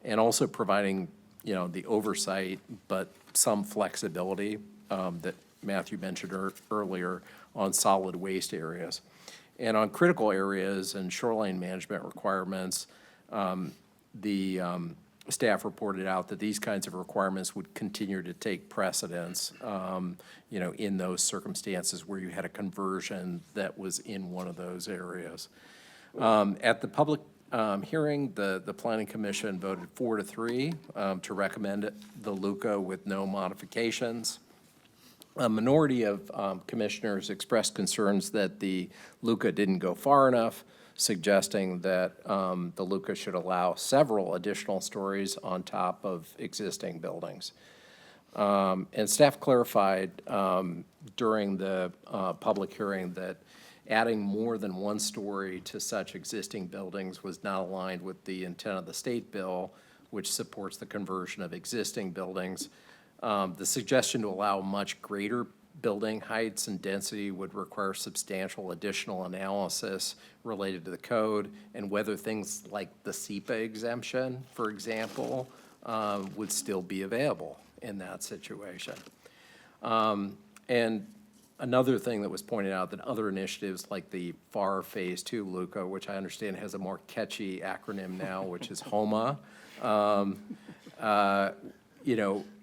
and also providing, the oversight, but some flexibility that Matthew mentioned earlier on solid waste areas. And on critical areas and shoreline management requirements, the staff reported out that these kinds of requirements would continue to take precedence, in those circumstances where you had a conversion that was in one of those areas. At the public hearing, the Planning Commission voted 4-3 to recommend the LUCA with no modifications. A minority of commissioners expressed concerns that the LUCA didn't go far enough, suggesting that the LUCA should allow several additional stories on top of existing buildings. And staff clarified during the public hearing that adding more than one story to such existing buildings was not aligned with the intent of the state bill, which supports the conversion of existing buildings. The suggestion to allow much greater building heights and density would require substantial additional analysis related to the code and whether things like the SEPA exemption, for example, would still be available in that situation. And another thing that was pointed out, that other initiatives like the FAR Phase 2 LUCA, which I understand has a more catchy acronym now, which is HOMA,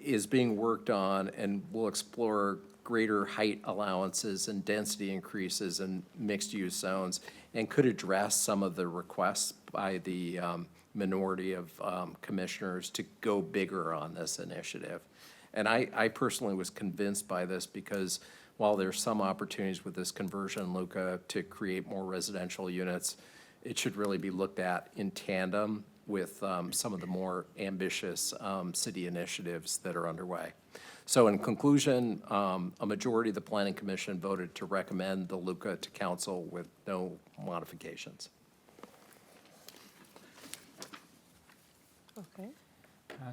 is being worked on and will explore greater height allowances and density increases in mixed-use zones, and could address some of the requests by the minority of commissioners to go bigger on this initiative. And I personally was convinced by this because while there's some opportunities with this conversion LUCA to create more residential units, it should really be looked at in tandem with some of the more ambitious city initiatives that are underway. So in conclusion, a majority of the Planning Commission voted to recommend the LUCA to council with no modifications. Okay.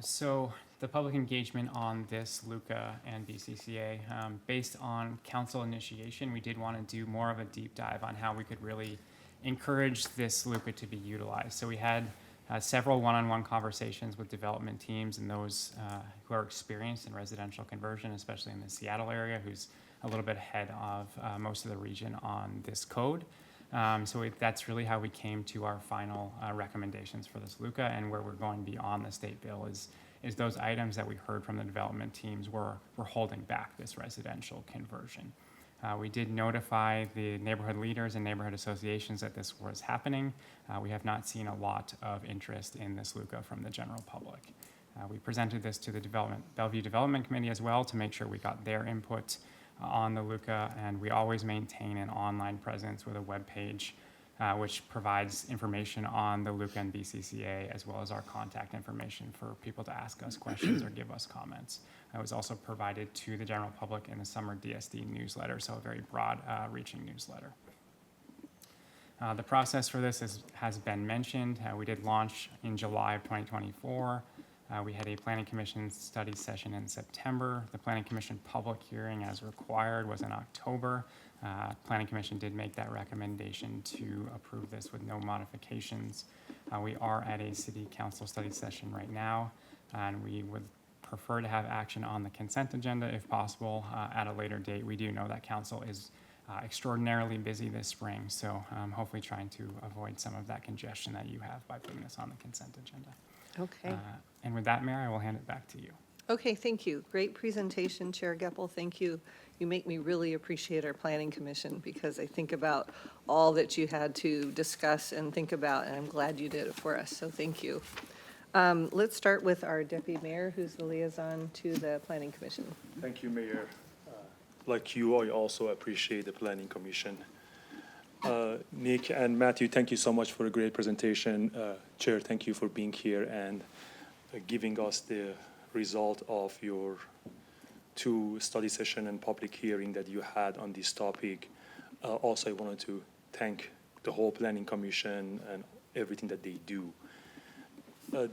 So the public engagement on this LUCA and BCCA, based on council initiation, we did want to do more of a deep dive on how we could really encourage this LUCA to be utilized. So we had several one-on-one conversations with development teams and those who are experienced in residential conversion, especially in the Seattle area, who's a little bit ahead of most of the region on this code. That's really how we came to our final recommendations for this LUCA, and where we're going beyond the state bill is those items that we heard from the development teams were holding back this residential conversion. We did notify the neighborhood leaders and neighborhood associations that this was happening. We have not seen a lot of interest in this LUCA from the general public. We presented this to the Bellevue Development Committee as well to make sure we got their input on the LUCA, and we always maintain an online presence with a web page which provides information on the Luca and BCCA, as well as our contact information for people to ask us questions or give us comments. It was also provided to the general public in the summer DSD newsletter, so a very broad reaching newsletter. The process for this has been mentioned. We did launch in July of 2024. We had a Planning Commission study session in September. The Planning Commission public hearing as required was in October. Planning Commission did make that recommendation to approve this with no modifications. We are at a City Council study session right now, and we would prefer to have action on the consent agenda if possible at a later date. We do know that Council is extraordinarily busy this spring, so hopefully trying to avoid some of that congestion that you have by putting this on the consent agenda. Okay. And with that, Mayor, I will hand it back to you. Okay, thank you. Great presentation, Chair Geppel. Thank you. You make me really appreciate our Planning Commission because I think about all that you had to discuss and think about, and I'm glad you did it for us, so thank you. Let's start with our Deputy Mayor, who's the liaison to the Planning Commission. Thank you, Mayor. Like you, I also appreciate the Planning Commission. Nick and Matthew, thank you so much for a great presentation. Chair, thank you for being here and giving us the result of your 2 study session and public hearing that you had on this topic. Also, I wanted to thank the whole Planning Commission and everything that they do.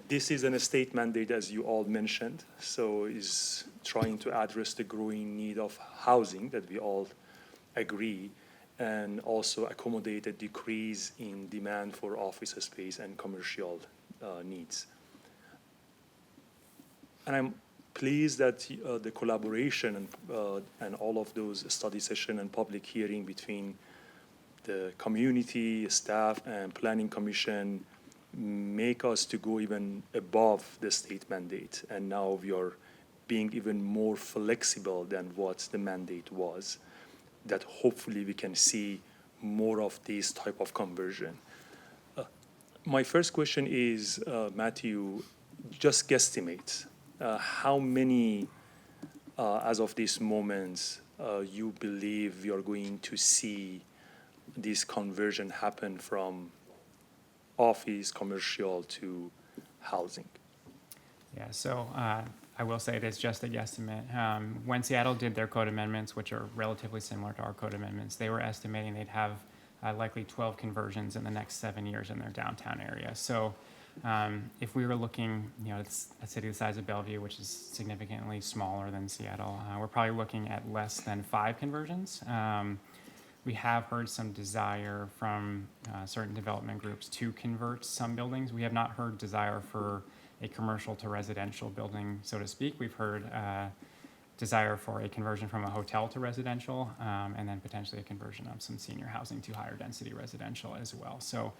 This is an state mandate, as you all mentioned, so is trying to address the growing need of housing that we all agree, and also accommodate a decrease in demand for office space and commercial needs. And I'm pleased that the collaboration and all of those study session and public hearing between the community, staff, and Planning Commission make us to go even above the state mandate. And now we are being even more flexible than what the mandate was, that hopefully we can see more of this type of conversion. My first question is, Matthew, just guesstimate how many, as of this moment, you believe we are going to see this conversion happen from office, commercial to housing? Yeah, so I will say it is just a guesstimate. When Seattle did their code amendments, which are relatively similar to our code amendments, they were estimating they'd have likely 12 conversions in the next 7 years in their downtown area. So if we were looking, it's a city the size of Bellevue, which is significantly smaller than Seattle, we're probably looking at less than 5 conversions. We have heard some desire from certain development groups to convert some buildings. We have not heard desire for a commercial to residential building, so to speak. We've heard desire for a conversion from a hotel to residential, and then potentially a conversion of some senior housing to higher density residential as well. So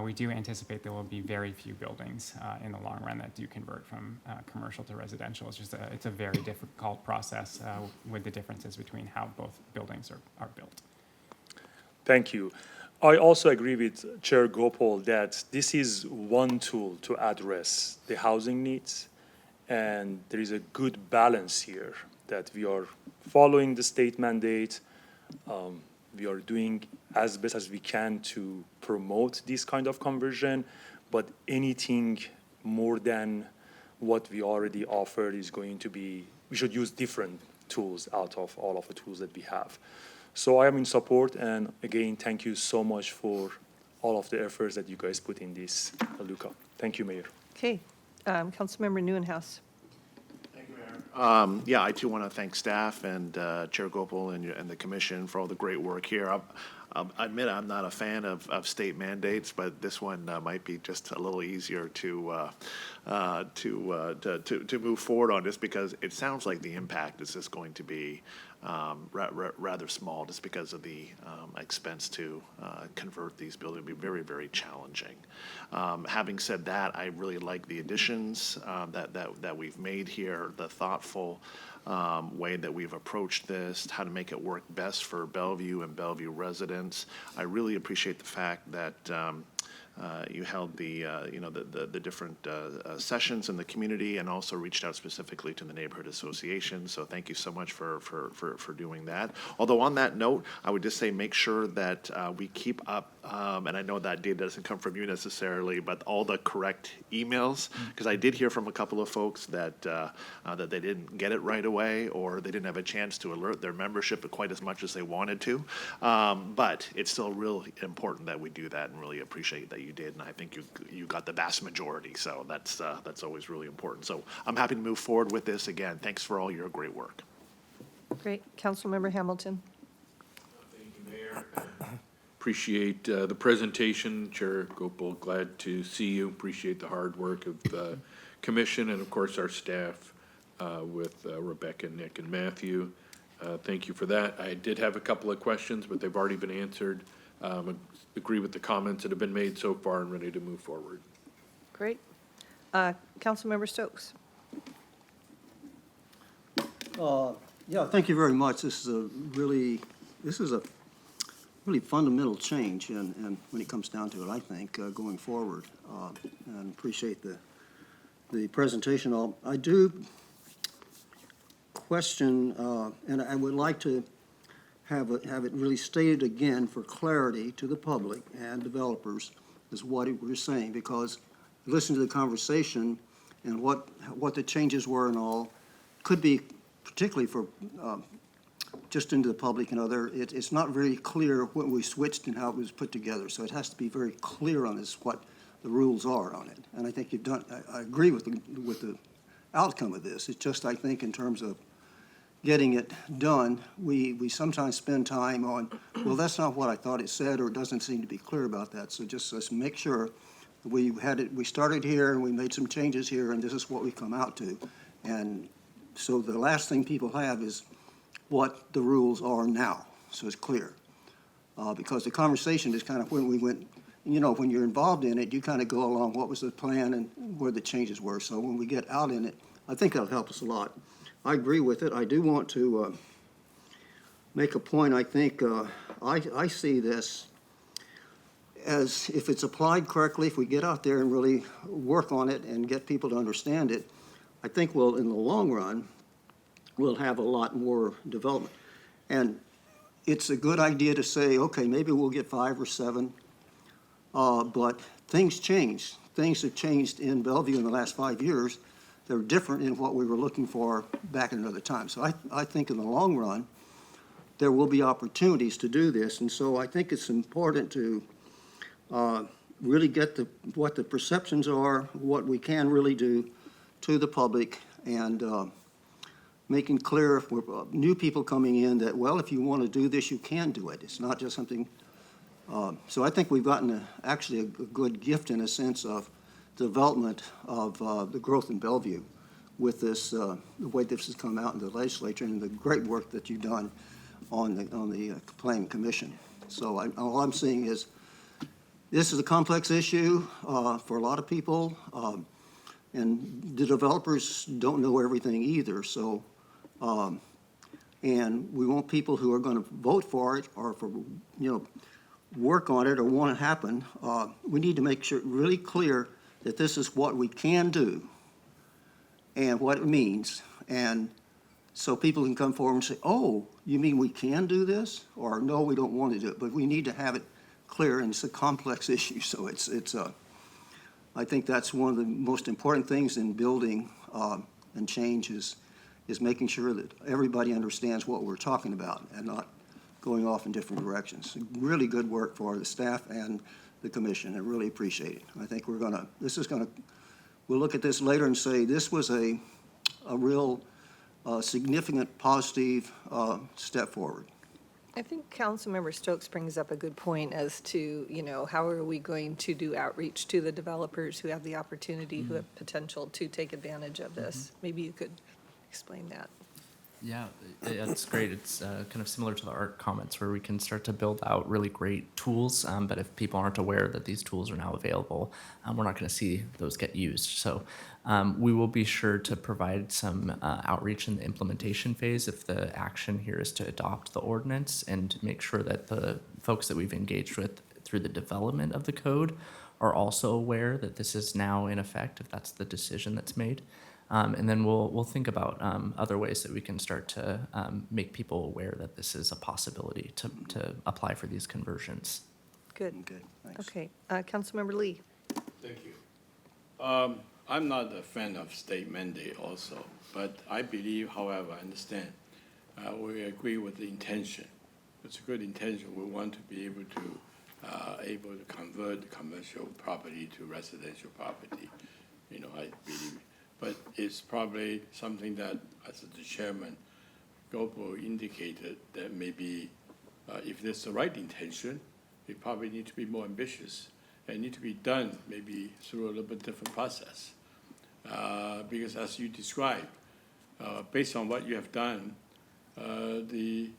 we do anticipate there will be very few buildings in the long run that do convert from commercial to residential. It's just it's a very difficult process with the differences between how both buildings are built. Thank you. I also agree with Chair Gopal that this is one tool to address the housing needs, and there is a good balance here that we are following the state mandate. We are doing as best as we can to promote this kind of conversion, but anything more than what we already offered is going to be, we should use different tools out of all of the tools that we have. So I am in support, and again, thank you so much for all of the efforts that you guys put in this, Luca. Thank you, Mayor. Okay, Councilmember Neuenhuis. Yeah, I too want to thank staff and Chair Gopal and the commission for all the great work here. I'll admit I'm not a fan of state mandates, but this one might be just a little easier to move forward on this, because it sounds like the impact is just going to be rather small, just because of the expense to convert these buildings. It'll be very, very challenging. Having said that, I really like the additions that we've made here, the thoughtful way that we've approached this, how to make it work best for Bellevue and Bellevue residents. I really appreciate the fact that you held the different sessions in the community, and also reached out specifically to the neighborhood association. So thank you so much for doing that. Although on that note, I would just say make sure that we keep up and I know that data doesn't come from you necessarily, but all the correct emails, because I did hear from a couple of folks that that they didn't get it right away, or they didn't have a chance to alert their membership quite as much as they wanted to. But it's still really important that we do that, and really appreciate that you did. And I think you got the vast majority, so that's always really important. So I'm happy to move forward with this. Again, thanks for all your great work. Great. Councilmember Hamilton. Thank you, Mayor. Appreciate the presentation. Chair Gopal, glad to see you. Appreciate the hard work of the commission and, of course, our staff with Rebecca, Nick, and Matthew. Thank you for that. I did have a couple of questions, but they've already been answered. Agree with the comments that have been made so far and ready to move forward. Great. Councilmember Stokes. Yeah, thank you very much. This is a really fundamental change, and when it comes down to it, I think, going forward, and appreciate the presentation. I do question, and I would like to have it really stated again for clarity to the public and developers is what we're saying, because listen to the conversation and what the changes were and all could be, particularly for just into the public and other, it's not very clear when we switched and how it was put together. So it has to be very clear on this, what the rules are on it. And I think you've done, I agree with the outcome of this. It's just, I think, in terms of getting it done, we sometimes spend time on, well, that's not what I thought it said, or it doesn't seem to be clear about that. So just let's make sure we started here and we made some changes here, and this is what we come out to. And so the last thing people have is what the rules are now, so it's clear. Because the conversation is kind of when we went, when you're involved in it, you kind of go along, what was the plan and where the changes were. So when we get out in it, I think that'll help us a lot. I agree with it. I do want to make a point. I think I see this as, if it's applied correctly, if we get out there and really work on it and get people to understand it, I think we'll, in the long run, we'll have a lot more development. And it's a good idea to say, okay, maybe we'll get 5 or 7, but things change. Things have changed in Bellevue in the last 5 years. They're different in what we were looking for back at another time. So I think in the long run, there will be opportunities to do this. And so I think it's important to really get what the perceptions are, what we can really do to the public, and making clear for new people coming in that, well, if you want to do this, you can do it. It's not just something. So I think we've gotten actually a good gift in a sense of development of the growth in Bellevue with this, the way this has come out in the legislature and the great work that you've done on the Planning Commission. So all I'm seeing is this is a complex issue for a lot of people, and the developers don't know everything either. So, and we want people who are going to vote for it or for, work on it or want it to happen. We need to make sure really clear that this is what we can do and what it means. And so people can come forward and say, oh, you mean we can do this? Or no, we don't want to do it. But we need to have it clear, and it's a complex issue. So I think that's one of the most important things in building and change is making sure that everybody understands what we're talking about and not going off in different directions. Really good work for the staff and the commission. I really appreciate it. I think we'll look at this later and say this was a real significant positive step forward. I think Councilmember Stokes brings up a good point as to, how are we going to do outreach to the developers who have the opportunity, who have potential to take advantage of this. Maybe you could explain that. Yeah, it's great. It's kind of similar to the art comments where we can start to build out really great tools, but if people aren't aware that these tools are now available, we're not going to see those get used. So we will be sure to provide some outreach in the implementation phase if the action here is to adopt the ordinance, and make sure that the folks that we've engaged with through the development of the code are also aware that this is now in effect if that's the decision that's made. And then we'll think about other ways that we can start to make people aware that this is a possibility to apply for these conversions. Good. I'm good, thanks. Okay, Councilmember Lee. Thank you. I'm not a fan of state mandate also, but I believe, however, I understand, we agree with the intention. It's a good intention. We want to be able to convert commercial property to residential property. You know, I believe, but it's probably something that, as the chairman, Gopo indicated, that maybe if there's the right intention, we probably need to be more ambitious and need to be done maybe through a little bit different process. Because as you described, based on what you have done, the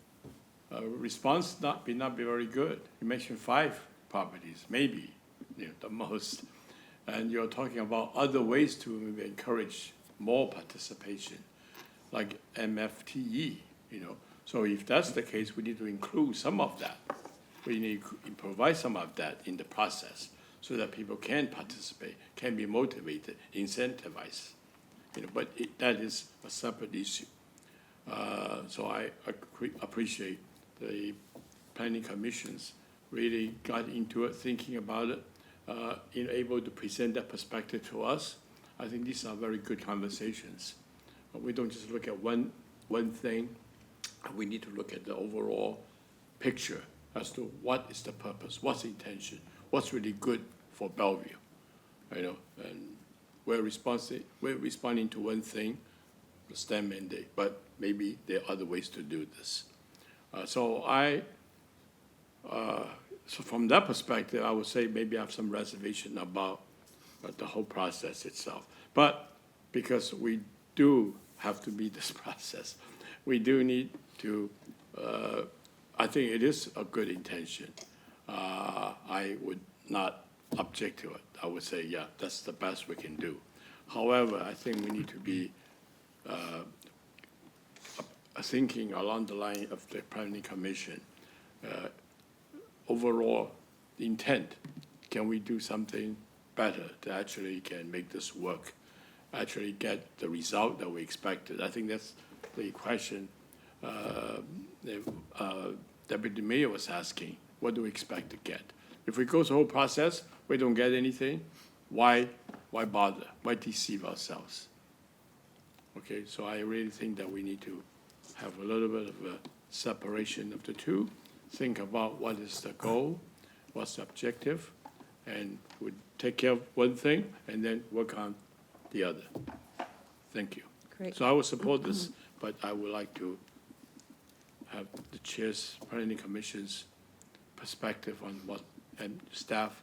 response may not be very good. You mentioned 5 properties, maybe, the most. And you're talking about other ways to maybe encourage more participation, like MFTE, So if that's the case, we need to include some of that. We need to provide some of that in the process so that people can participate, can be motivated, incentivized. But that is a separate issue. So I appreciate the planning commissions really got into it, thinking about it, able to present that perspective to us. I think these are very good conversations. We don't just look at one thing. We need to look at the overall picture as to what is the purpose, what's the intention, what's really good for Bellevue, and we're responding to one thing, the STEM mandate, but maybe there are other ways to do this. So from that perspective, I would say maybe I have some reservation about the whole process itself. But because we do have to meet this process, we do need to, I think it is a good intention. I would not object to it. I would say, yeah, that's the best we can do. However, I think we need to be thinking along the line of the planning commission. Overall intent, can we do something better to actually can make this work, actually get the result that we expected? I think that's the question Deputy Mayor was asking. What do we expect to get? If we go through the whole process, we don't get anything, why bother? Why deceive ourselves? Okay, so I really think that we need to have a little bit of a separation of the two, think about what is the goal, what's the objective, and we take care of one thing and then work on the other. Thank you. Great. So I will support this, but I would like to have the chair's planning commission's perspective on what, and staff,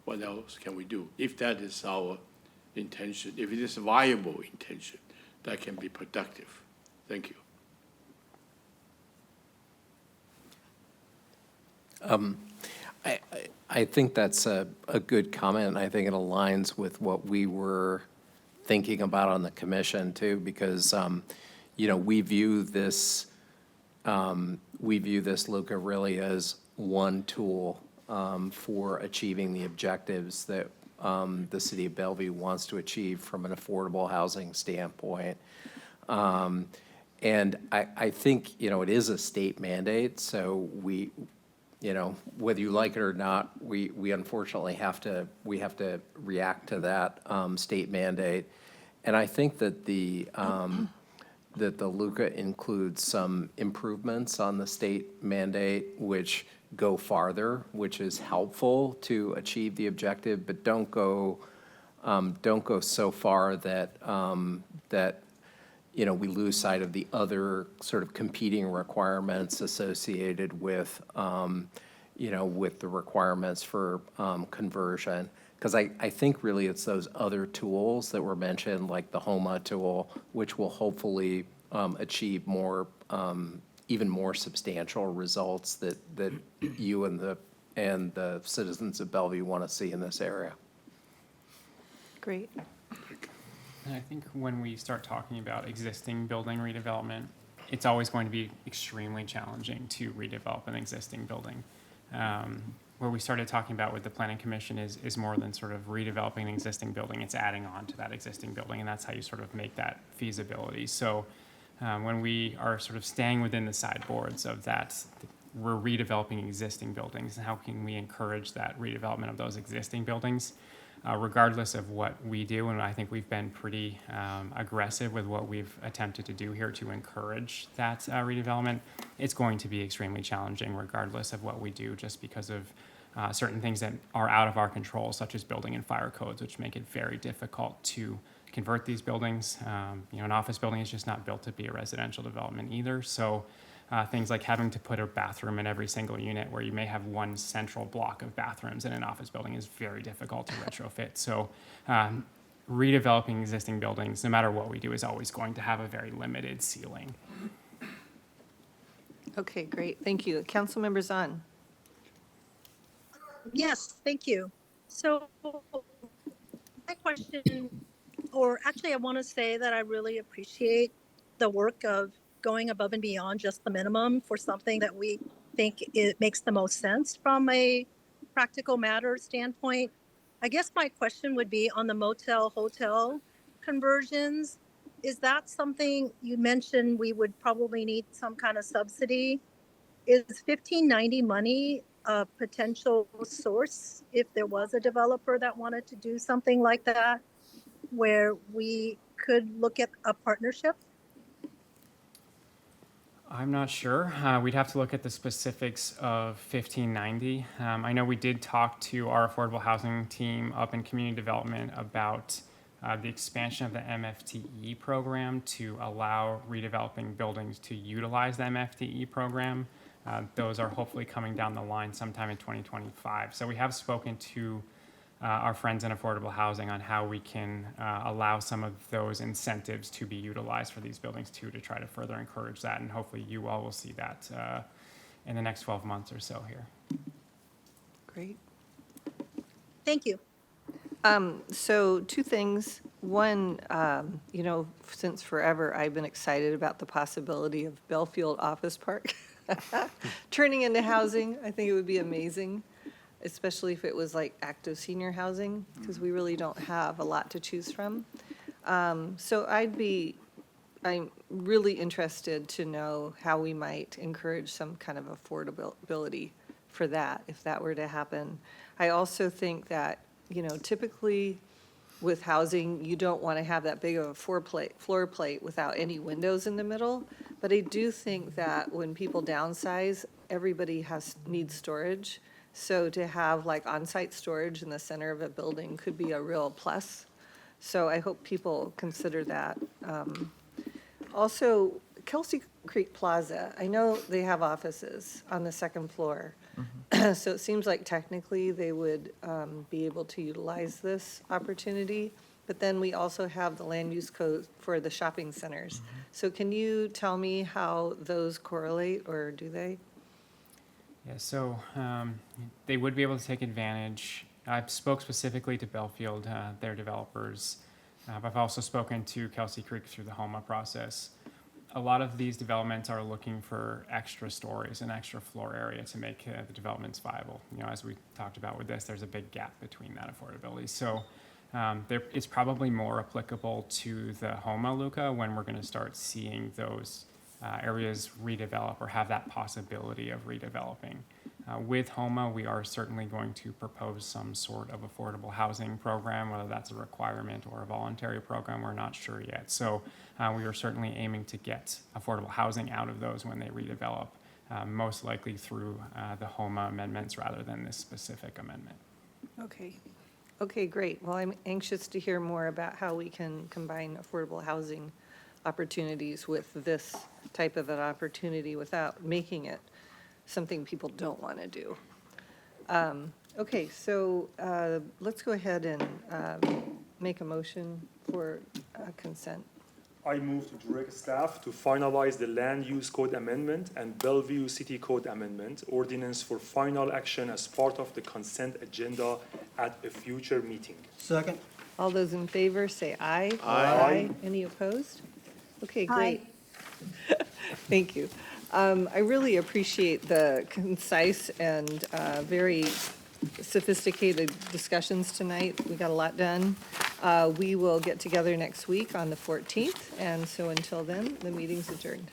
what else can we do? If that is our intention, if it is a viable intention, that can be productive. Thank you. I think that's a good comment. I think it aligns with what we were thinking about on the commission too, because, we view this, Luca, really as one tool for achieving the objectives that the city of Bellevue wants to achieve from an affordable housing standpoint. And I think, it is a state mandate, so we, whether you like it or not, we unfortunately have to react to that state mandate. And I think that the LUCA includes some improvements on the state mandate, which go farther, which is helpful to achieve the objective, but don't go so far that we lose sight of the other sort of competing requirements associated with with the requirements for conversion. Because I think really it's those other tools that were mentioned, like the HOMA tool, which will hopefully achieve more, even more substantial results that you and the citizens of Bellevue want to see in this area. Great. And I think when we start talking about existing building redevelopment, it's always going to be extremely challenging to redevelop an existing building. Where we started talking about with the Planning Commission is more than sort of redeveloping an existing building, it's adding on to that existing building, and that's how you sort of make that feasibility. So when we are sort of staying within the sideboards of that, we're redeveloping existing buildings, and how can we encourage that redevelopment of those existing buildings, regardless of what we do. And I think we've been pretty aggressive with what we've attempted to do here to encourage that redevelopment. It's going to be extremely challenging regardless of what we do, just because of certain things that are out of our control, such as building and fire codes, which make it very difficult to convert these buildings. An office building is just not built to be a residential development either. So things like having to put a bathroom in every single unit, where you may have one central block of bathrooms in an office building, is very difficult to retrofit. So redeveloping existing buildings, no matter what we do, is always going to have a very limited ceiling. Okay, great. Thank you. Councilmember Zahn. Yes, thank you. So my question, or actually I want to say that I really appreciate the work of going above and beyond just the minimum for something that we think it makes the most sense from a practical matter standpoint. I guess my question would be on the motel hotel conversions. Is that something you mentioned we would probably need some kind of subsidy? Is 1590 money a potential source if there was a developer that wanted to do something like that, where we could look at a partnership? I'm not sure. We'd have to look at the specifics of 1590. I know we did talk to our affordable housing team up in community development about the expansion of the MFTE program to allow redeveloping buildings to utilize the MFTE program. Those are hopefully coming down the line sometime in 2025. So we have spoken to our friends in affordable housing on how we can allow some of those incentives to be utilized for these buildings too, to try to further encourage that. And hopefully you all will see that in the next 12 months or so here. Great. Thank you. So two things. One, since forever, I've been excited about the possibility of Bellefield Office Park turning into housing. I think it would be amazing, especially if it was like active senior housing, because we really don't have a lot to choose from. So I'm really interested to know how we might encourage some kind of affordability for that, if that were to happen. I also think that, typically with housing, you don't want to have that big of a floor plate without any windows in the middle. But I do think that when people downsize, everybody needs storage. So to have like on-site storage in the center of a building could be a real plus. So I hope people consider that. Also, Kelsey Creek Plaza, I know they have offices on the second floor. So it seems like technically they would be able to utilize this opportunity. But then we also have the land use code for the shopping centers. So can you tell me how those correlate, or do they? Yeah, so they would be able to take advantage. I spoke specifically to Bellefield, their developers, but I've also spoken to Kelsey Creek through the HOMA process. A lot of these developments are looking for extra stories and extra floor area to make the developments viable. As we talked about with this, there's a big gap between that affordability. So it's probably more applicable to the HOMA, Luca, when we're going to start seeing those areas redevelop or have that possibility of redeveloping. With HOMA, we are certainly going to propose some sort of affordable housing program, whether that's a requirement or a voluntary program, we're not sure yet. So we are certainly aiming to get affordable housing out of those when they redevelop, most likely through the HOMA amendments rather than this specific amendment. Okay, great. Well, I'm anxious to hear more about how we can combine affordable housing opportunities with this type of an opportunity without making it something people don't want to do. Okay, so let's go ahead and make a motion for consent. I move to direct staff to finalize the Land Use Code Amendment and Bellevue City Code Amendment ordinance for final action as part of the consent agenda at a future meeting. Second. All those in favor say aye. Aye. Any opposed? Okay, great. Thank you. I really appreciate the concise and very sophisticated discussions tonight. We got a lot done. We will get together next week on the 14th, and so until then, the meeting's adjourned.